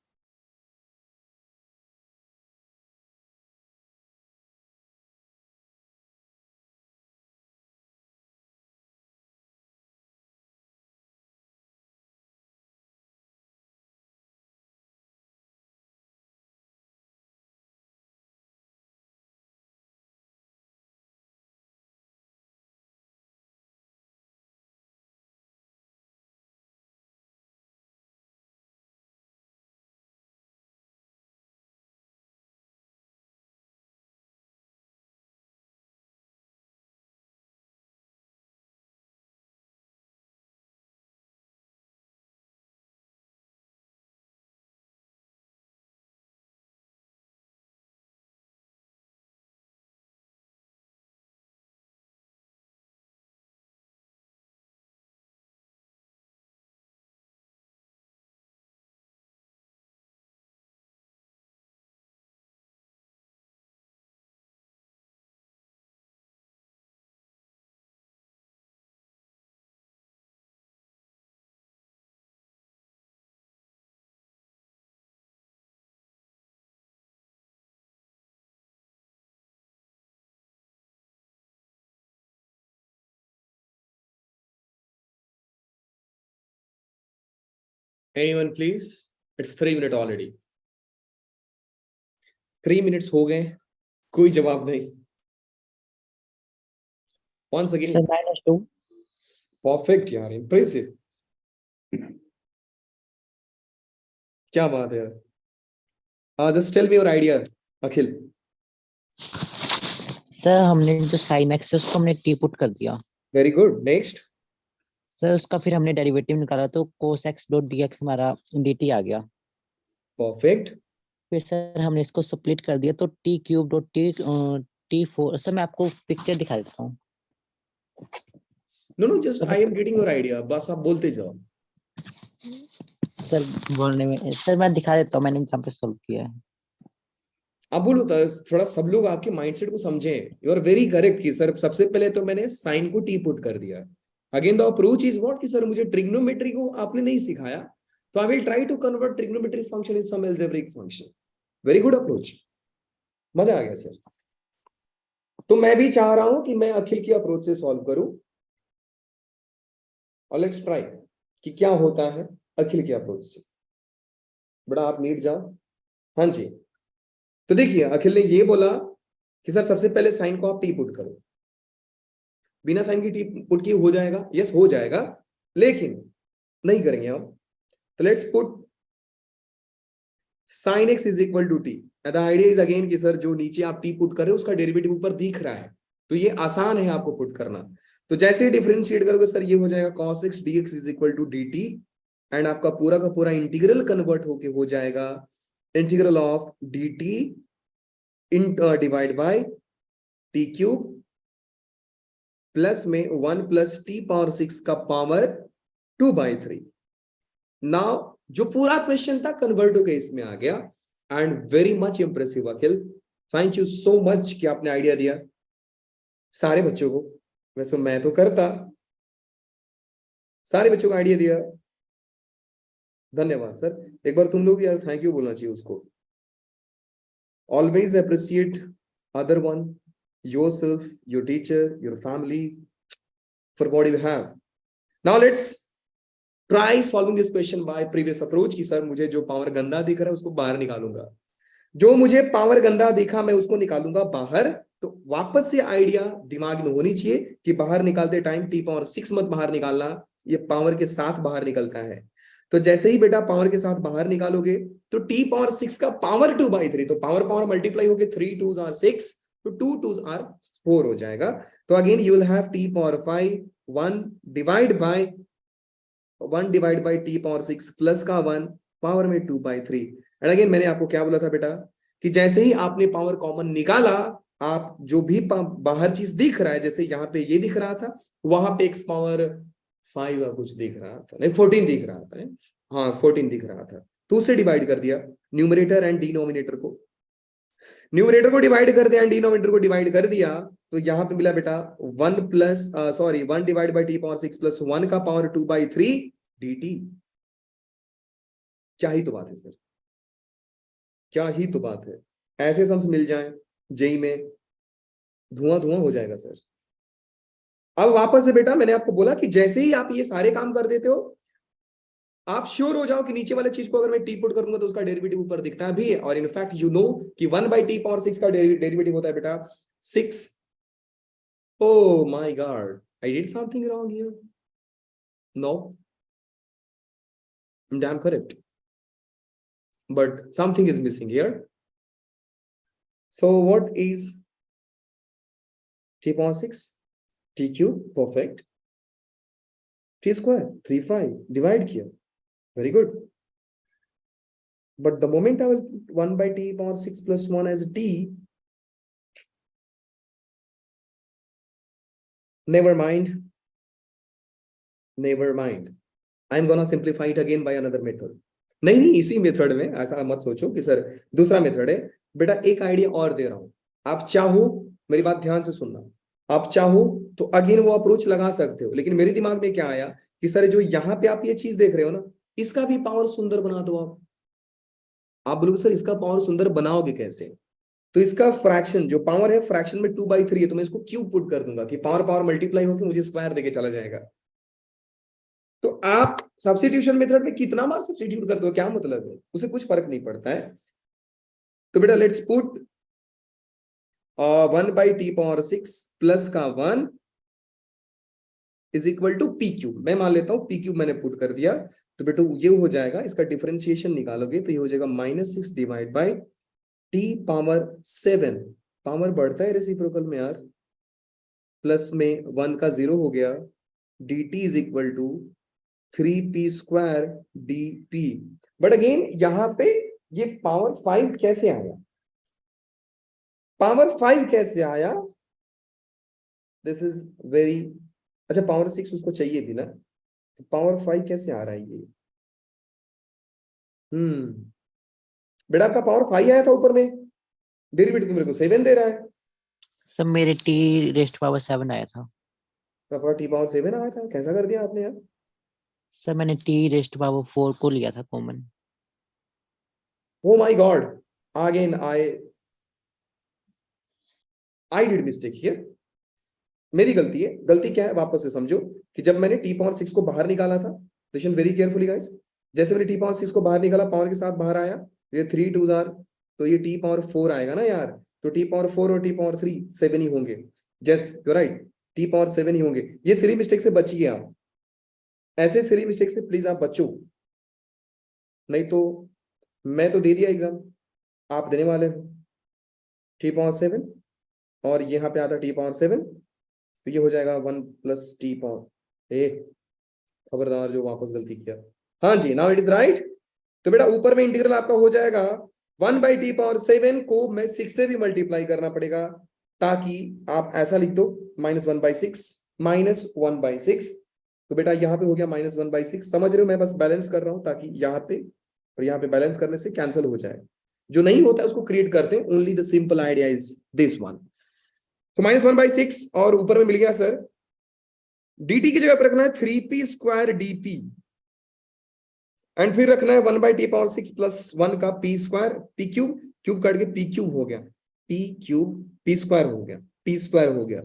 Speaker 1: एनीवन प्लीज, इट्स 3 मिनट ऑलरेडी। 3 मिनट्स हो गए, कोई जवाब नहीं। Once
Speaker 2: sir
Speaker 1: again,
Speaker 2: -2।
Speaker 1: परफेक्ट यार, इंप्रेसिव, क्या बात है यार। Just tell me your idea. Akhil?
Speaker 2: Sir हमने जो साइन एक्स है उसको हमने टी पुट कर दिया
Speaker 1: वेरी गुड, नेक्स्ट।
Speaker 2: सर, उसका फिर हमने डेरिवेटिव निकाला तो cos x dot D x हमारा dt आ गया।
Speaker 1: परफेक्ट।
Speaker 2: फिर सर हमने इसको स्प्लिट कर दिया तो T cube dot T four. Sir मैं आपको पिक्चर दिखा देता हूँ।
Speaker 1: नो नो, जस्ट
Speaker 2: तो
Speaker 1: I am getting your idea, बस आप बोलते जाओ।
Speaker 2: सर बोलने में सर मैं दिखा देता हूँ, मैंने जहाँ पे सोल्व किया है।
Speaker 1: आप बोलो तो थोड़ा सब लोग आपके माइंडसेट को समझें। यू आर वेरी करेक्ट कि सर सबसे पहले तो मैंने साइन को टी पुट कर दिया। Again the approach is what कि सर मुझे ट्रिग्नोमेट्री को आपने नहीं सिखाया, तो I will try to convert trigonometric function in some algebraic function. Very good approach, मजा आ गया सर। तो मैं भी चाह रहा हूं कि मैं अखिल की अप्रोच से सॉल्व करूं, और लेट्स ट्राई कि क्या होता है अखिल की अप्रोच से। बड़ा आप नीट जाओ। हाँ जी, तो देखिए अखिल ने ये बोला कि सर सबसे पहले साइन को आप टी पुट करो। बिना साइन की टी पुट की हो जाएगा? यस हो जाएगा, लेकिन नहीं करेंगे हम। तो let's put sine x is equal to t. The idea is again कि सर जो नीचे आप टी पुट कर रहे हो उसका डेरिवेटिव ऊपर दिख रहा है, तो ये आसान है आपको पुट करना। तो जैसे ही डिफरेंशिएट करोगे सर ये हो जाएगा cos x dx is equal to dt, and आपका पूरा का पूरा इंटीग्रल कन्वर्ट होके हो जाएगा integral of dt in divide by t cube plus में 1 प्लस टी पावर 6 का पावर 2/3। नाउ जो पूरा क्वेश्चन था कन्वर्ट होके इसमें आ गया, and very much impressive Akhil, thank you so much कि आपने आइडिया दिया सारे बच्चों को। वैसे मैं तो करता, सारे बच्चों को आइडिया दिया, धन्यवाद सर। एक बार तुम लोग यार थैंक यू बोलना चाहिए उसको। Always appreciate other one, yourself, your teacher, your family, for what you have. Now let's try solving this question by previous approach कि सर मुझे जो पावर गंदा दिख रहा है उसको बाहर निकालूंगा। जो मुझे पावर गंदा दिखा मैं उसको निकालूंगा बाहर। तो वापस से आइडिया दिमाग में होनी चाहिए कि बाहर निकालते टाइम टी पावर 6 मत बाहर निकालना, ये पावर के साथ बाहर निकलता है। तो जैसे ही बेटा पावर के साथ बाहर निकालोगे तो टी पावर 6 का पावर 2/3, तो पावर पावर मल्टीप्लाई होके 3 2s are 6, तो 2 2s are 4 हो जाएगा। तो again you will have T power 5 1 divide by T power 6 plus का 1 पावर में 2/3। एंड अगेन मैंने आपको क्या बोला था बेटा कि जैसे ही आपने पावर कॉमन निकाला, आप जो भी बाहर चीज दिख रहा है, जैसे यहाँ पे ये दिख रहा था, वहां पे एक्स पावर 5 या कुछ दिख रहा था, नहीं 14 दिख रहा था, हाँ 14 दिख रहा था, तो उससे डिवाइड कर दिया न्यूमरेटर एंड डिनोमिनेटर को। न्यूमरेटर को डिवाइड कर दिया एंड डिनोमिनेटर को डिवाइड कर दिया, तो यहां पे मिला बेटा 1 plus sorry 1 divide by T power 6 plus 1 का पावर 2/3 dt। क्या ही तो बात है सर, क्या ही तो बात है। ऐसे सम्स मिल जाएं जेई में, धुआं धुआं हो जाएगा सर। अब वापस से बेटा मैंने आपको बोला कि जैसे ही आप ये सारे काम कर देते हो, आप श्योर हो जाओ कि नीचे वाले चीज को अगर मैं टी पुट करूंगा तो उसका डेरिवेटिव ऊपर दिखता भी है। और इनफैक्ट यू नो कि 1/t पावर 6 का डेरिवेटिव होता है बेटा 6। Oh my God, I did something wrong here. No, I'm damn correct. But something is missing here. So what is t power 6? T cube, perfect. T square, 3 5, divide here. Very good. But the moment I will put 1/t power 6 plus 1 as t, never mind. Never mind. I'm gonna simplify it again by another method. नहीं नहीं, इसी मेथड में, ऐसा मत सोचो कि सर दूसरा मेथड है। बेटा एक आइडिया और दे रहा हूं, आप चाहो, मेरी बात ध्यान से सुनना, आप चाहो तो अगेन वो अप्रोच लगा सकते हो, लेकिन मेरे दिमाग में क्या आया कि सर जो यहाँ पे आप ये चीज देख रहे हो ना, इसका भी पावर सुंदर बना दो आप बोलोगे सर इसका पावर सुंदर बनाओगे कैसे? तो इसका फ्रैक्शन जो पावर है, फ्रैक्शन में 2/3 है, तो मैं इसको क्यूब पुट कर दूंगा कि पावर पावर मल्टीप्लाई होकर मुझे स्क्वायर देके चला जाएगा। तो आप सब्स्टिट्यूशन मेथड में कितना बार सब्स्टिट्यूट करते हो क्या मतलब है, उसे कुछ फर्क नहीं पड़ता है। तो बेटा let's put 1/t power 6 plus का 1 is equal to p cube. मैं मान लेता हूं पी क्यूब मैंने पुट कर दिया, तो बेटा ये हो जाएगा, इसका डिफरेंशिएशन निकालोगे तो ये हो जाएगा -6 divide by t power 7, power बढ़ता है रेसिप्रोकल में यार, प्लस में 1 का 0 हो गया, dt is equal to 3p square dp। But again यहां पे ये पावर 5 कैसे आया, पावर 5 कैसे आया, दिस इज वेरी, अच्छा पावर 6 उसको चाहिए भी ना, तो पावर 5 कैसे आ रहा है ये? बेटा आपका पावर 5 आया था ऊपर में, डेरिवेटिव तो मेरे को 7 दे रहा है।
Speaker 2: सर मेरे टी रेस्ट पावर 7 आया था।
Speaker 1: तो आपका टी पावर 7 आया था, कैसा कर दिया आपने यार?
Speaker 2: सर मैंने टी रेस्ट पावर 4 को लिया था common.
Speaker 1: Oh my God, again I did mistake here, मेरी गलती है। गलती क्या है वापस से समझो, कि जब मैंने टी पावर 6 को बाहर निकाला था, लिसन वेरी केयरफुली गाइस, जैसे मैंने टी पावर 6 को बाहर निकाला, पावर के साथ बाहर आया, ये 3 2 जार, तो ये टी पावर 4 आएगा ना यार, तो टी पावर 4 और टी पावर 3 7 ही होंगे। Yes you right, T power 7 ही होंगे। ये सिली मिस्टेक से बचिए आप, ऐसे सिली मिस्टेक से प्लीज आप बचो, नहीं तो मैं तो दे दिया एग्जाम, आप देने वाले हो टी पावर 7, और यहाँ पे आता टी पावर 7, तो ये हो जाएगा 1 प्लस टी पावर ए, खबरदार जो वापस गलती किया। हाँ जी, नाउ इट इज राइट। तो बेटा ऊपर में इंटीग्रल आपका हो जाएगा 1/t⁴ को मैं 6 से भी मल्टीप्लाई करना पड़ेगा, ताकि आप ऐसा लिख दो -1/6 -1/6। तो बेटा यहाँ पे हो गया -1/6, समझ रहे हो, मैं बस बैलेंस कर रहा हूं ताकि यहाँ पे और यहाँ पे बैलेंस करने से कैंसिल हो जाए, जो नहीं होता है उसको क्रिएट करते हैं। Only the simple idea is this one. तो -1/6 और ऊपर में मिल गया सर, dt की जगह पर रखना है 3p स्क्वायर dp, एंड फिर रखना है 1/t⁴ प्लस 1 का p square, p cube, cube काट के p क्यूब हो गया, p क्यूब p स्क्वायर हो गया, t स्क्वायर हो गया।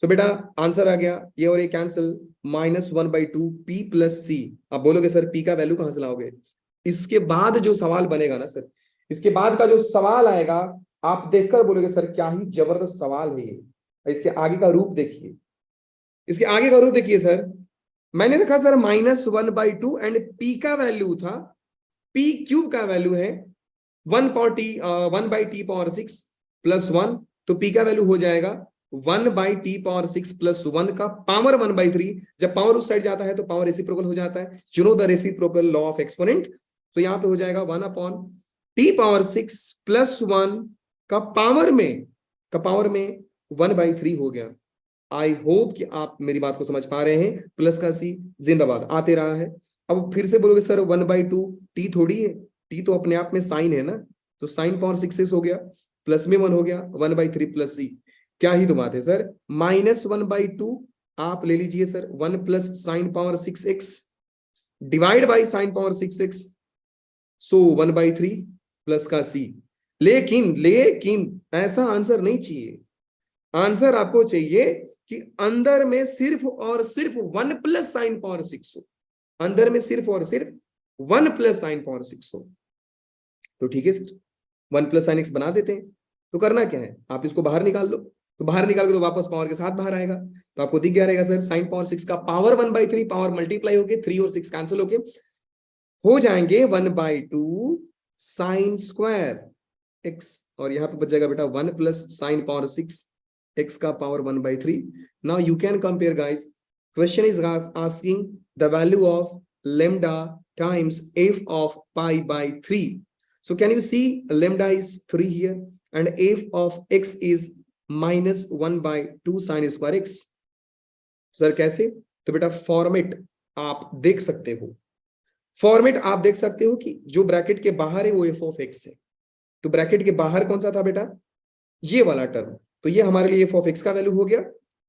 Speaker 1: तो बेटा आंसर आ गया, ये और ये कैंसिल, -1/2 p प्लस c। आप बोलोगे सर p का वैल्यू कहां से लाओगे? इसके बाद जो सवाल बनेगा ना सर, इसके बाद का जो सवाल आएगा, आप देखकर बोलोगे सर क्या ही जबरदस्त सवाल है ये। इसके आगे का रूप देखिए, इसके आगे का रूप देखिए सर, मैंने रखा सर -1/2 एंड p का वैल्यू था, p क्यूब का वैल्यू है 1/t⁴ प्लस 1, तो p का वैल्यू हो जाएगा 1/t⁴ प्लस 1 का पावर 1/3। जब पावर उस साइड जाता है तो पावर रेसिप्रोकल हो जाता है, you know the reciprocal law of exponent. तो यहां पे हो जाएगा 1/t⁴ प्लस 1 का पावर में 1/3 हो गया। आई होप कि आप मेरी बात को समझ पा रहे हैं, प्लस का सी जिंदाबाद आते रहा है। अब फिर से बोलोगे सर 1/2 टी थोड़ी है, टी तो अपने आप में साइन है ना, तो साइन पावर 6 हो गया, प्लस में 1 हो गया, 1/3 प्लस सी, क्या ही तो बात है सर। -1/2 आप ले लीजिए sir, 1 plus sine power 6x divide by sine power 6x, so 1/3 plus का सी। लेकिन ऐसा आंसर नहीं चाहिए, आंसर आपको चाहिए कि अंदर में सिर्फ और सिर्फ 1 प्लस साइन पावर 6 हो, अंदर में सिर्फ और सिर्फ 1 प्लस साइन पावर 6 हो। तो ठीक है सर, 1 प्लस साइन x बना देते हैं। तो करना क्या है, आप इसको बाहर निकाल लो, तो बाहर निकाल के तो वापस पावर के साथ बाहर आएगा, तो आपको दिख गया रहेगा सर, साइन पावर 6 का पावर 1/3, पावर मल्टीप्लाई होके 3 और 6 कैंसिल होके हो जाएंगे 1/2 साइन स्क्वायर x, और यहां पे बच जाएगा बेटा 1 प्लस साइन पावर 6 x का power 1/3। Now you can compare guys, question is asking the value of lambda times f of pi by 3. So can you see lambda is 3 here and f of x is -1/2 sin square x. Sir कैसे? तो बेटा फॉर्मेट आप देख सकते हो, फॉर्मेट आप देख सकते हो कि जो ब्रैकेट के बाहर है वो f of x है, तो ब्रैकेट के बाहर कौन सा था बेटा, ये वाला टर्म, तो ये हमारे लिए f of x का वैल्यू हो गया।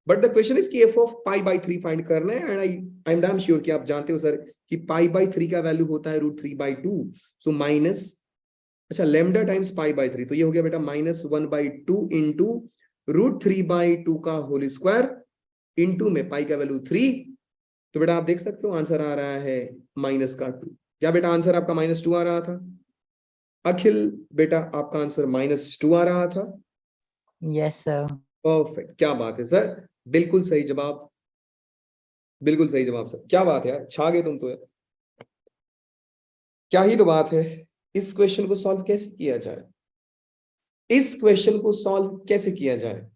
Speaker 1: बट द क्वेश्चन इज कि f of pi/3 फाइंड करना है, and I am damn sure कि आप जानते हो सर कि pi/3 का वैल्यू होता है √3/2, सो माइनस, अच्छा लैम्डा टाइम्स pi/3, तो ये हो गया बेटा -1/2 इंटू √3/2 का होल स्क्वायर इंटू में पाई का वैल्यू 3। तो बेटा आप देख सकते हो आंसर आ रहा है -2। क्या बेटा आंसर आपका -2 आ रहा था? अखिल बेटा आपका आंसर -2 आ रहा था?
Speaker 2: Yes sir.
Speaker 1: परफेक्ट, क्या बात है सर, बिल्कुल सही जवाब, बिल्कुल सही जवाब सर, क्या बात है यार, छा गए तुम तो यार, क्या ही तो बात है। इस क्वेश्चन को सॉल्व कैसे किया जाए? इस क्वेश्चन को सॉल्व कैसे किया जाए?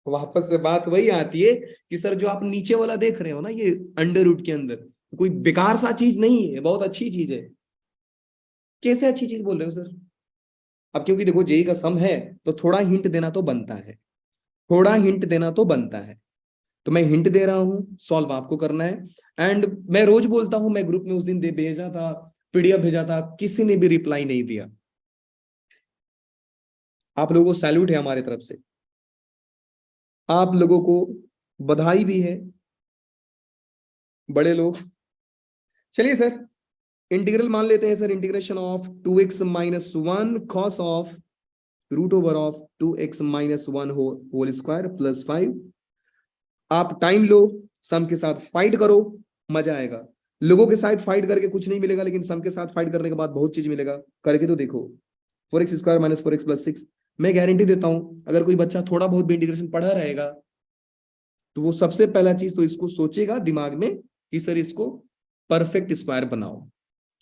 Speaker 1: वापस से बात वही आती है कि सर जो आप नीचे वाला देख रहे हो ना, ये अंडर रूट के अंदर कोई बेकार सा चीज नहीं है, बहुत अच्छी चीज है। कैसे अच्छी चीज बोल रहे हो सर? अब क्योंकि देखो जेई का सम है, तो थोड़ा हिंट देना तो बनता है, थोड़ा हिंट देना तो बनता है। तो मैं हिंट दे रहा हूं, सॉल्व आपको करना है। एंड मैं रोज बोलता हूं, मैं ग्रुप में उस दिन दे भेजा था, पीडीएफ भेजा था, किसी ने भी रिप्लाई नहीं दिया। आप लोगों को सैल्यूट है हमारे तरफ से, आप लोगों को बधाई भी है, बड़े लोग। चलिए सर, इंटीग्रल मान लेते हैं sir, integration of 2x minus 1 cos of root over of 2x minus 1 whole square plus 5। आप टाइम लो, सम के साथ फाइट करो, मजा आएगा। लोगों के साथ फाइट करके कुछ नहीं मिलेगा, लेकिन सम के साथ फाइट करने के बाद बहुत चीज मिलेगा। करके तो देखो, 4x square minus 4x plus 6। मैं गारंटी देता हूं, अगर कोई बच्चा थोड़ा बहुत भी इंटीग्रेशन पढ़ा रहेगा, तो वो सबसे पहला चीज तो इसको सोचेगा दिमाग में कि सर इसको परफेक्ट स्क्वायर बनाओ।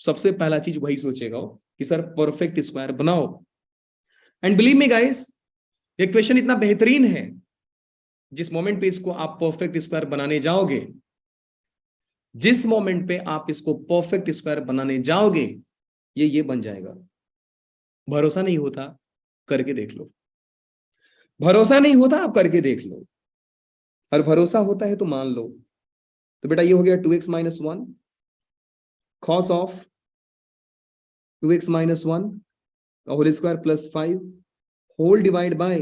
Speaker 1: सबसे पहला चीज वही सोचेगा कि सर परफेक्ट स्क्वायर बनाओ। एंड बिलीव मी गाइस, ये क्वेश्चन इतना बेहतरीन है, जिस मोमेंट पे इसको आप परफेक्ट स्क्वायर बनाने जाओगे, जिस मोमेंट पे आप इसको परफेक्ट स्क्वायर बनाने जाओगे, ये बन जाएगा। भरोसा नहीं होता, करके देख लो। भरोसा नहीं होता, आप करके देख लो। और भरोसा होता है तो मान लो। तो बेटा ये हो गया 2x minus 1 cos of 2x minus 1 whole square plus 5 whole divide by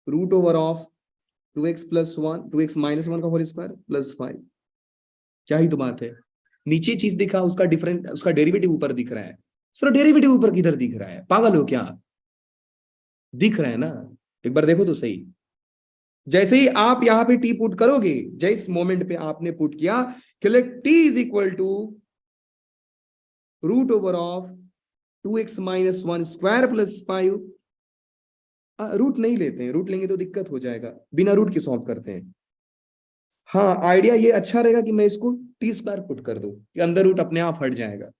Speaker 1: root over of 2x plus 1 2x minus 1 का होल स्क्वायर प्लस 5। क्या ही तो बात है, नीचे चीज दिखा, उसका डिफरेंट, उसका डेरिवेटिव ऊपर दिख रहा है। सर डेरिवेटिव ऊपर किधर दिख रहा है, पागल हो क्या? दिख रहा है ना, एक बार देखो तो सही। जैसे ही आप यहां पे टी पुट करोगे, जिस मोमेंट पे आपने पुट किया कि let t is equal to root over of 2x minus 1 square plus 5। Root नहीं लेते हैं, रूट लेंगे तो दिक्कत हो जाएगा, बिना रूट के सॉल्व करते हैं। हाँ, आइडिया ये अच्छा रहेगा कि मैं इसको टी स्क्वायर पुट कर दूं, कि अंदर रूट अपने आप हट जाएगा।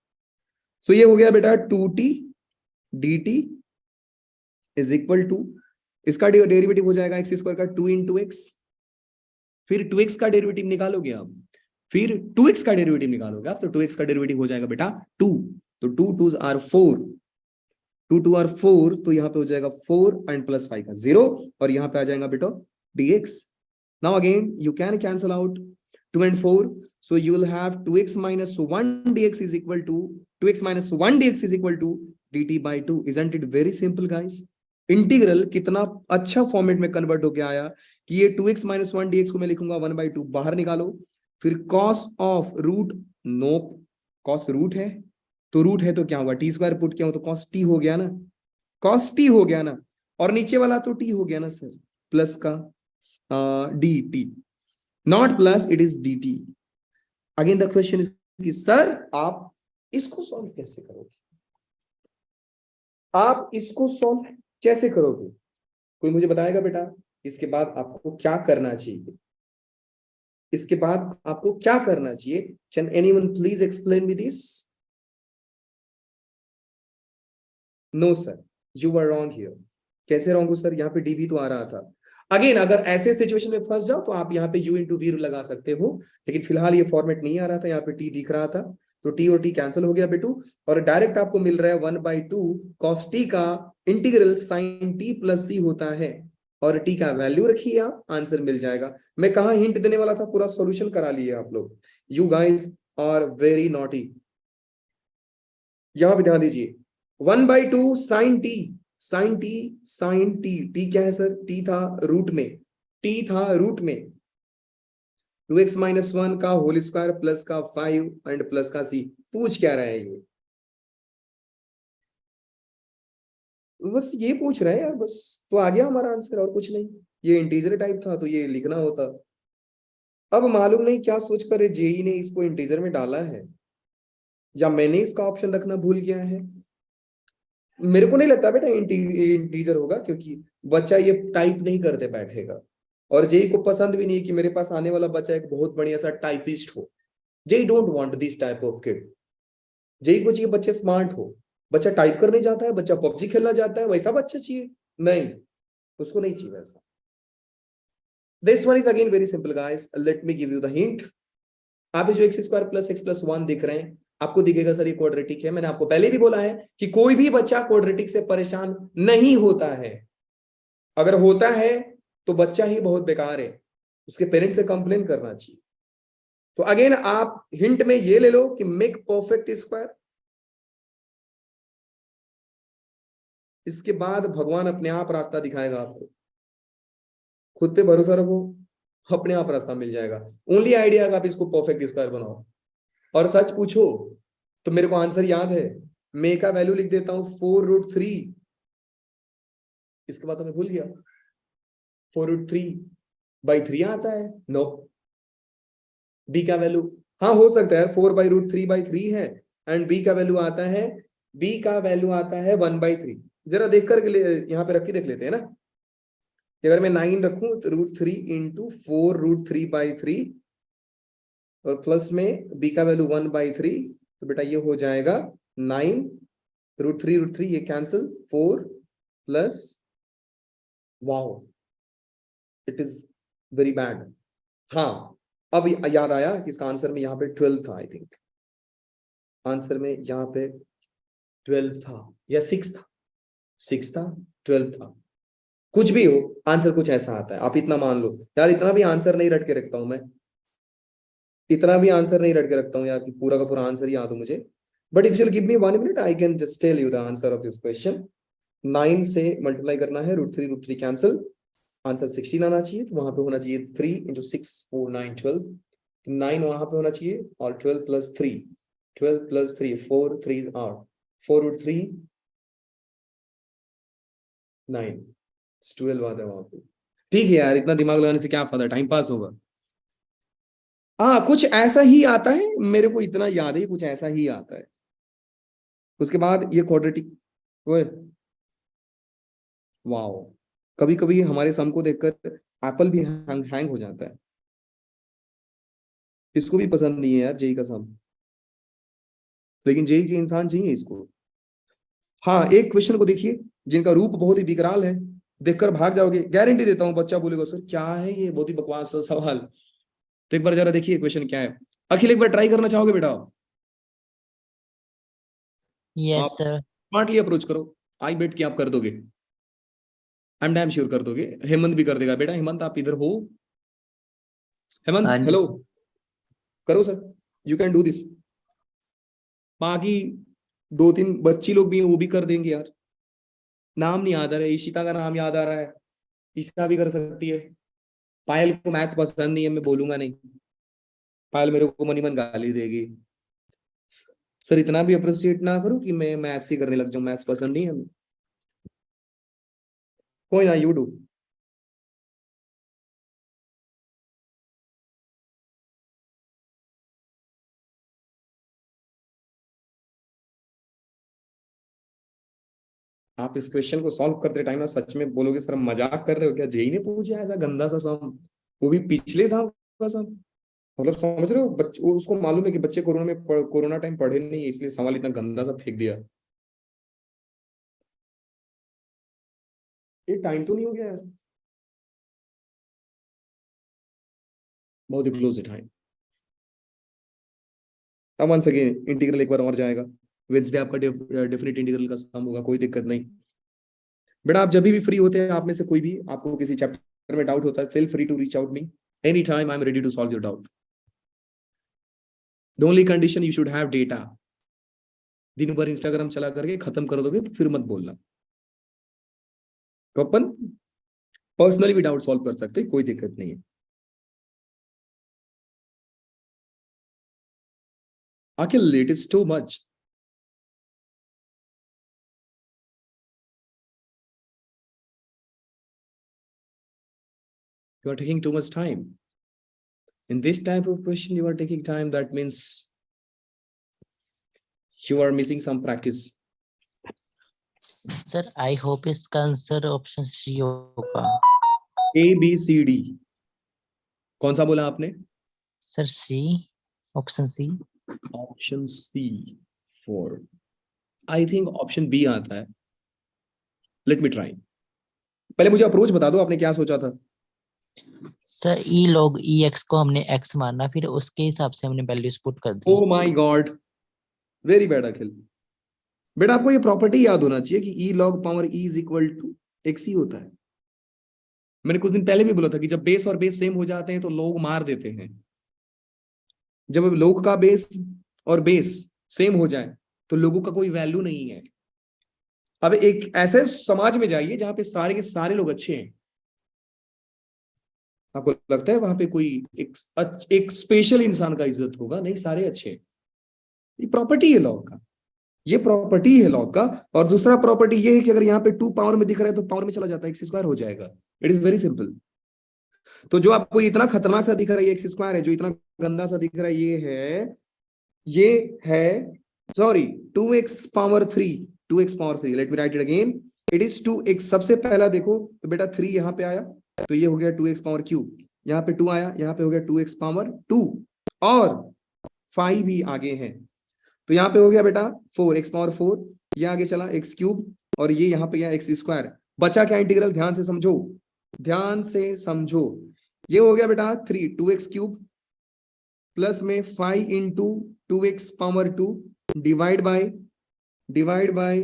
Speaker 1: सो ये हो गया बेटा 2t dt is equal to, इसका डेरिवेटिव हो जाएगा एक्स स्क्वायर का 2 इंटू एक्स, फिर 2x का डेरिवेटिव निकालोगे आप, फिर 2x का डेरिवेटिव निकालोगे आप, तो 2x का डेरिवेटिव हो जाएगा बेटा 2। तो 2 2 आर 4, 2 2 आर 4, तो यहाँ पे हो जाएगा 4 एंड प्लस 5 का 0, और यहाँ पे आ जाएगा बेटा dx। Now again you can cancel out 2 and 4, so you will have 2x minus 1 dx is equal to 2x minus 1 dx is equal to dt by 2। Isn't it very simple guys? Integral कितना अच्छा फॉर्मेट में कन्वर्ट होके आया कि ये 2x माइनस 1 dx को मैं लिखूंगा 1/2, बाहर निकालो, फिर cos of root, no cos root है, तो रूट है तो क्या होगा, टी स्क्वायर पुट किया हो तो कॉस टी हो गया ना, कॉस टी हो गया ना, और नीचे वाला तो टी हो गया ना सर, प्लस का D T, not plus, it is D T. Again the question is कि सर आप इसको सॉल्व कैसे करोगे, आप इसको सॉल्व कैसे करोगे? कोई मुझे बताएगा बेटा, इसके बाद आपको क्या करना चाहिए, इसके बाद आपको क्या करना चाहिए? Can anyone please explain me this? No sir, you are wrong here. कैसे रॉन्ग हो सर, यहाँ पे डीबी तो आ रहा था। अगेन अगर ऐसे सिचुएशन में फंस जाओ तो आप यहाँ पे यू इंटू वी लगा सकते हो, लेकिन फिलहाल ये फॉर्मेट नहीं आ रहा था, यहाँ पे टी दिख रहा था, तो टी और टी कैंसिल हो गया बेटू, और डायरेक्ट आपको मिल रहा है 1/2 कॉस टी का इंटीग्रल साइन टी प्लस सी होता है, और टी का वैल्यू रखिए आप, आंसर मिल जाएगा। मैं कहा हिंट देने वाला था, पूरा सॉल्यूशन करा लिए आप लोग। You guys are very naughty. यहां पे ध्यान दीजिए, 1/2 sine t, sine t, sine t, t क्या है सर, टी था रूट में, टी था रूट में 2x माइनस 1 का होल स्क्वायर प्लस का 5 एंड प्लस का सी। पूछ क्या रहा है ये, बस ये पूछ रहे हैं यार, बस तो आ गया हमारा आंसर, और कुछ नहीं। ये इंटीजर टाइप था तो ये लिखना होता। अब मालूम नहीं क्या सोचकर जेई ने इसको इंटीजर में डाला है, या मैंने इसका ऑप्शन रखना भूल गया है। मेरे को नहीं लगता बेटा इंटीजर होगा, क्योंकि बच्चा ये टाइप नहीं करते बैठेगा, और जेई को पसंद भी नहीं है कि मेरे पास आने वाला बच्चा एक बहुत बढ़िया सा टाइपिस्ट हो। JEE don't want this type of kid. JEE को चाहिए बच्चे स्मार्ट हो, बच्चा टाइप करने जाता है, बच्चा पबजी खेलना जाता है, वैसा बच्चा चाहिए। नहीं, उसको नहीं चाहिए ऐसा। This one is again very simple guys, let me give you the hint. आप जो x square plus x plus 1 दिख रहे हैं, आपको दिखेगा सर ये क्वाड्रेटिक है। मैंने आपको पहले भी बोला है कि कोई भी बच्चा क्वाड्रेटिक से परेशान नहीं होता है। अगर होता है तो बच्चा ही बहुत बेकार है, उसके पेरेंट्स से कंप्लेन करना चाहिए। तो अगेन आप हिंट में ये ले लो कि मेक परफेक्ट स्क्वायर, इसके बाद भगवान अपने आप रास्ता दिखाएगा आपको। खुद पे भरोसा रखो, अपने आप रास्ता मिल जाएगा। ओनली आइडिया आप इसको परफेक्ट स्क्वायर बनाओ। और सच पूछो तो मेरे को आंसर याद है, मे का वैल्यू लिख देता हूं 4√3। इसके बाद तो मैं भूल गया। 4√3/3 आता है? नो। बी का वैल्यू, हाँ हो सकता है 4/√3/3 है, एंड बी का वैल्यू आता है, बी का वैल्यू आता है 1/3। जरा देख कर यहाँ पे रख के देख लेते हैं ना। अगर मैं 9 रखूं तो √3 इंटू 4√3/3 और प्लस में बी का वैल्यू 1/3, तो बेटा ये हो जाएगा 9 √3 ये cancel 4 plus, wow it is very bad. हाँ अब याद आया कि इसका आंसर में यहाँ पे 12 था। आई थिंक आंसर में यहाँ पे 12 था या 6 था, 6 था 12 था, कुछ भी हो आंसर कुछ ऐसा आता है। आप इतना मान लो यार, इतना भी आंसर नहीं रट के रखता हूं मैं, इतना भी आंसर नहीं रट के रखता हूं यार कि पूरा का पूरा आंसर ही याद हो मुझे। But if you give me 1 minute I can just tell you the answer of this question. 9 से मल्टीप्लाई करना है, √3 कैंसिल, आंसर 16 आना चाहिए। तो वहां पे होना चाहिए 3 इंटू 6 4 9 12, 9 वहां पे होना चाहिए और 12 प्लस 3, 12 प्लस 3 4 3 8, 4√3 9 12 आता है वहां पे। ठीक है यार, इतना दिमाग लगाने से क्या फायदा, टाइम पास होगा। हाँ कुछ ऐसा ही आता है, मेरे को इतना याद है कुछ ऐसा ही आता है। उसके बाद ये क्वाड्रेटिक, ओए वाओ, कभी कभी हमारे सम को देखकर एप्पल भी हैंग हो जाता है। इसको भी पसंद नहीं है यार जेई का सम, लेकिन जेई के इंसान चाहिए इसको। हाँ एक क्वेश्चन को देखिए जिनका रूप बहुत ही विकराल है, देखकर भाग जाओगे, गारंटी देता हूँ। बच्चा बोलेगा सर क्या है ये, बहुत ही बकवास सवाल। तो एक बार जरा देखिए क्वेश्चन क्या है। अखिल एक बार ट्राई करना चाहोगे बेटा?
Speaker 2: यस
Speaker 1: आप
Speaker 2: सर।
Speaker 1: स्मार्टली अप्रोच करो, आई बेट कि आप कर दोगे, आई एम डैम श्योर कर दोगे। हेमंत भी कर देगा बेटा। हेमंत आप इधर हो? हेमंत
Speaker 2: हाँ जी
Speaker 1: हेलो,
Speaker 2: सर।
Speaker 1: करो sir, you can do this. बाकी 2-3 बच्ची लोग भी हैं वो भी कर देंगे यार। नाम नहीं याद आ रहा है, ईशिता का नाम याद आ रहा है, ईशिता भी कर सकती है। पायल को मैथ्स पसंद नहीं है, मैं बोलूंगा नहीं, पायल मेरे को मनी मन गाली देगी। सर इतना भी अप्रिशिएट ना करो कि मैं मैथ्स ही करने लग जाऊं, मैथ्स पसंद नहीं है हमें। कोई ना, यू डू। आप इस क्वेश्चन को सॉल्व करते टाइम ना सच में बोलोगे सर मजाक कर रहे हो क्या, जेई ने पूछा ऐसा गंदा सा सम, वो भी पिछले साल का सम। मतलब समझ रहे हो, बच्चे उसको मालूम है कि बच्चे कोरोना टाइम पढ़े नहीं, इसलिए सवाल इतना गंदा सा फेंक दिया। ये टाइम तो नहीं हो गया यार? बहुत ही क्लोज है टाइम। अब वंस अगेन इंटीग्रल एक बार और जाएगा, वेंसडे आपका डेफिनेट इंटीग्रल का सम होगा, कोई दिक्कत नहीं। बेटा आप जब भी फ्री होते हैं, आप में से कोई भी आपको किसी चैप्टर में डाउट होता है, feel free to reach out me any time, I am ready to solve your doubt. The only condition you should have data. दिन भर इंस्टाग्राम चला करके खत्म कर दोगे तो फिर मत बोलना। तो अपन पर्सनली भी डाउट सॉल्व कर सकते हैं, कोई दिक्कत नहीं है। Akhil it is too much. You are taking too much time. In this type of question, you are taking time. That means you are missing some practice.
Speaker 2: Sir I hope इसका आंसर ऑप्शन सी होगा।
Speaker 1: A, B, C, D. कौन सा बोला आपने?
Speaker 2: Sir C, option C.
Speaker 1: Option C 4. I think option B आता है। Let me try. पहले मुझे अप्रोच बता दो, आपने क्या सोचा था?
Speaker 2: सर ई लॉग ई एक्स को हमने एक्स माना, फिर उसके हिसाब से हमने वैल्यूज पुट कर दी।
Speaker 1: Oh my God, very bad Akhil. बेटा आपको ये प्रॉपर्टी याद होना चाहिए कि e log power e is equal to x ही होता है। मैंने कुछ दिन पहले भी बोला था कि जब बेस और बेस सेम हो जाते हैं तो लोग मार देते हैं। जब लोग का बेस और बेस सेम हो जाए तो लोगों का कोई वैल्यू नहीं है। अब एक ऐसे समाज में जाइए जहां पे सारे के सारे लोग अच्छे हैं, आपको लगता है वहां पे कोई एक स्पेशल इंसान का इज्जत होगा? नहीं, सारे अच्छे हैं। ये प्रॉपर्टी है लॉ का, ये प्रॉपर्टी है लॉ का। और दूसरा प्रॉपर्टी ये है कि अगर यहाँ पे 2 पावर में दिख रहा है तो पावर में चला जाता है, एक्स स्क्वायर हो जाएगा। It is very simple. तो जो आपको इतना खतरनाक सा दिख रहा है ये एक्स स्क्वायर है, जो इतना गंदा सा दिख रहा है ये है sorry 2x power 3, 2x power 3, let me right it again. It is 2x। सबसे पहला देखो तो बेटा 3 यहाँ पे आया तो ये हो गया 2x पावर क्यूब, यहाँ पे 2 आया, यहाँ पे हो गया 2x पावर 2, और 5 भी आगे है तो यहाँ पे हो गया बेटा 4x पावर 4, ये आगे चला x क्यूब, और ये यहाँ पे गया एक्स स्क्वायर। बचा क्या इंटीग्रल? ध्यान से समझो, ध्यान से समझो। ये हो गया बेटा 2x क्यूब प्लस में 5 into 2x power 2 divide by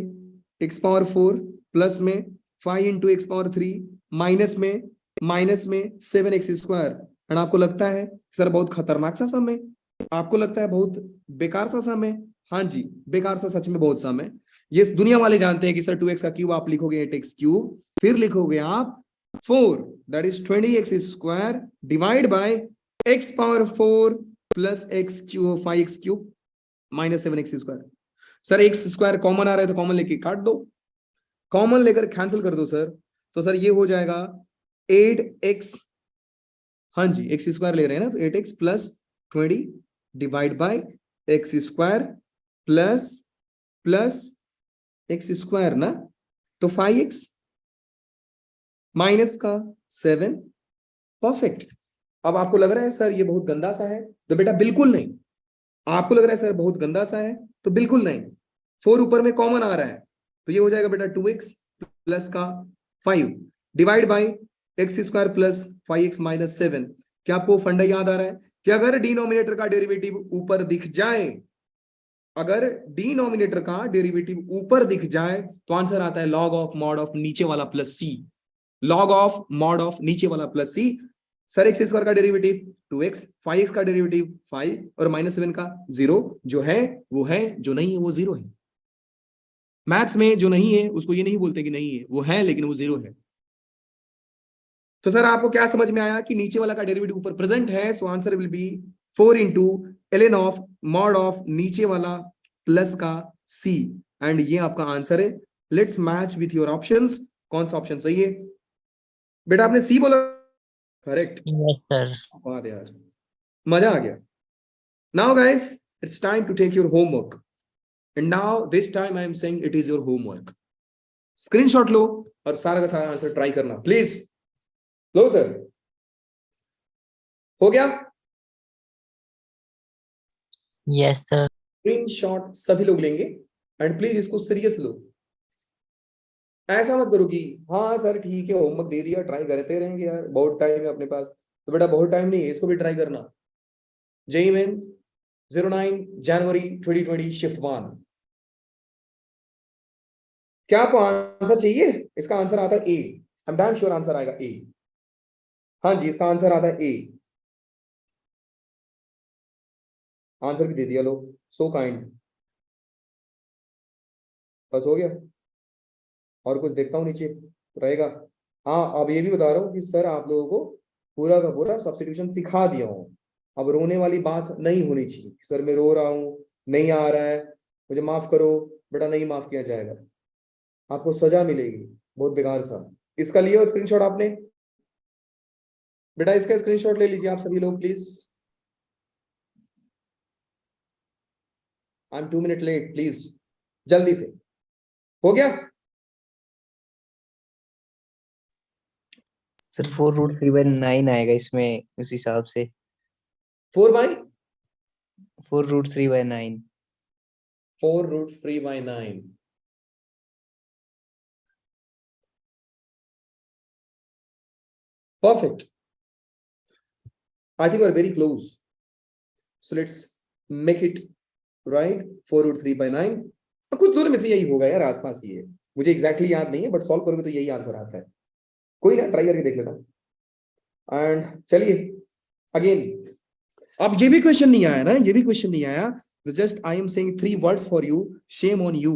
Speaker 1: x power 4 plus में 5 इंटू x पावर 3 माइनस में 7x स्क्वायर। एंड आपको लगता है सर बहुत खतरनाक सा सम है, आपको लगता है बहुत बेकार सा सम है? हाँ जी, बेकार सा, सच में बहुत सम है। ये दुनिया वाले जानते हैं कि सर 2x का क्यूब आप लिखोगे 8x क्यूब, फिर लिखोगे आप 4, that is 20x square divide by x power 4 plus x cube 5x cube minus 7x square. Sir x square common आ रहा है तो कॉमन लेके काट दो, कॉमन लेकर कैंसिल कर दो सर। तो सर ये हो जाएगा 8x, हाँ जी एक्स स्क्वायर ले रहे हैं ना, तो 8x plus 20 divide by x square plus plus x square ना, तो 5x माइनस का 7, परफेक्ट। अब आपको लग रहा है सर ये बहुत गंदा सा है, तो बेटा बिल्कुल नहीं। आपको लग रहा है सर बहुत गंदा सा है, तो बिल्कुल नहीं। 4 ऊपर में कॉमन आ रहा है तो ये हो जाएगा बेटा 2x प्लस का 5 divide by x square plus 5x-7। क्या आपको फंडा याद आ रहा है कि अगर डिनोमिनेटर का डेरिवेटिव ऊपर दिख जाए, अगर डिनोमिनेटर का डेरिवेटिव ऊपर दिख जाए तो आंसर आता है लॉग ऑफ मॉड ऑफ नीचे वाला plus c, log of mod of नीचे वाला plus c. Sir x square का डेरिवेटिव 2x, 5x का डेरिवेटिव 5 और -7 का 0। जो है वो है, जो नहीं है वो 0 है। मैथ्स में जो नहीं है उसको ये नहीं बोलते कि नहीं है, वो है लेकिन वो 0 है। तो सर आपको क्या समझ में आया कि नीचे वाला का डेरिवेटिव ऊपर प्रेजेंट है, so answer will be 4 into ln of mod of नीचे वाला प्लस का c, एंड ये आपका आंसर है। Let's match with your options, कौन सा ऑप्शन सही है? बेटा आपने सी बोला, करेक्ट।
Speaker 2: Yes sir.
Speaker 1: बात यार, मजा आ गया। Now guys it's time to take your homework, and now this time I am saying it is your homework. Screenshot लो और सारा का सारा आंसर ट्राई करना प्लीज। लो सर, हो गया?
Speaker 2: Yes sir.
Speaker 1: स्क्रीनशॉट सभी लोग लेंगे, एंड प्लीज इसको सीरियस लो। ऐसा मत करो कि हाँ सर ठीक है होमवर्क दे दिया ट्राई करते रहेंगे यार, बहुत टाइम है अपने पास। तो बेटा बहुत टाइम नहीं है, इसको भी ट्राई करना। JEE main 09 January 2020 shift 1। क्या आपको आंसर चाहिए? इसका आंसर आता है A, I am damn sure answer आएगा ए। हाँ जी इसका आंसर आता है ए, आंसर भी दे दिया लोग, सो काइंड। बस हो गया, और कुछ देखता हूँ नीचे रहेगा। हाँ अब ये भी बता रहा हूँ कि सर आप लोगों को पूरा का पूरा सब्स्टिट्यूशन सिखा दिया हूँ। अब रोने वाली बात नहीं होनी चाहिए, सर मैं रो रहा हूँ, नहीं आ रहा है, मुझे माफ करो। बेटा नहीं माफ किया जाएगा, आपको सजा मिलेगी बहुत बेकार सा। इसका लियो स्क्रीनशॉट आपने? बेटा इसका स्क्रीनशॉट ले लीजिए आप सभी लोग please. I am 2 minute late, please जल्दी से। हो गया?
Speaker 3: सर 4√3/9 आएगा इसमें उस हिसाब से।
Speaker 1: 4/?
Speaker 3: 4√3/9।
Speaker 1: 4√3/9। Perfect. I think we're very close. So let's make it right. 4√3/9. कुछ दूर में से यही होगा यार, आसपास ही है, मुझे एग्जैक्टली याद नहीं है, बट सॉल्व करोगे तो यही आंसर आता है. कोई ना, ट्राई करके देख लेना. एंड चलिए अगेन, अब ये भी क्वेश्चन नहीं आया ना, ये भी क्वेश्चन नहीं आया. Just I am saying 3 words for you. Shame on you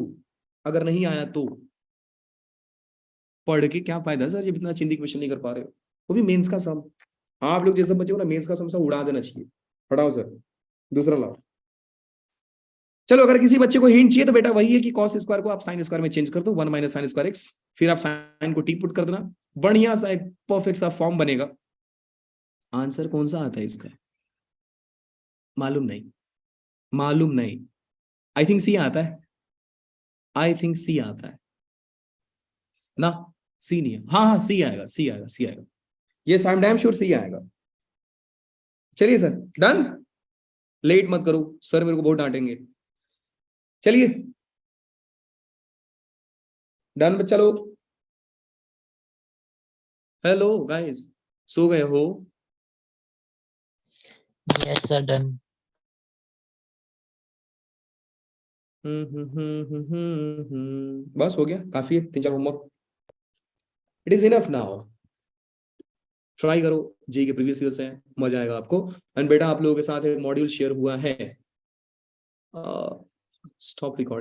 Speaker 1: अगर नहीं आया तो. पढ़ के क्या फायदा सर, ये इतना चिंदी क्वेश्चन नहीं कर पा रहे हो, वो भी मेंस का सम. आप लोग जैसे बच्चे हो ना, मेंस का सम सब उड़ा देना चाहिए. पढ़ाओ सर, दूसरा लाओ. चलो, अगर किसी बच्चे को हिंट चाहिए तो बेटा वही है कि cos स्क्वायर को आप sin स्क्वायर में चेंज कर दो, 1 - sin स्क्वायर x, फिर आप sin को t पुट कर देना, बढ़िया सा एक परफेक्ट सा फॉर्म बनेगा. आंसर कौन सा आता है इसका? मालूम नहीं, मालूम नहीं. आई थिंक सी आता है, आई थिंक सी आता है ना. सी नहीं है, हाँ हाँ सी आएगा, सी आएगा, सी आएगा. ये आई एम डैम श्योर सी आएगा. चलिए सर, डन. लेट मत करो सर, मेरे को बहुत डांटेंगे. चलिए डन बच्चा लोग. हेलो गाइस, सो गए हो?
Speaker 2: Yes sir, done.
Speaker 1: बस हो गया, काफी है. 3-4 homework, it is enough now. Try करो, जी के प्रीवियस ईयर से, मजा आएगा आपको. एंड बेटा आप लोगों के साथ एक मॉड्यूल शेयर हुआ है. Stop recording.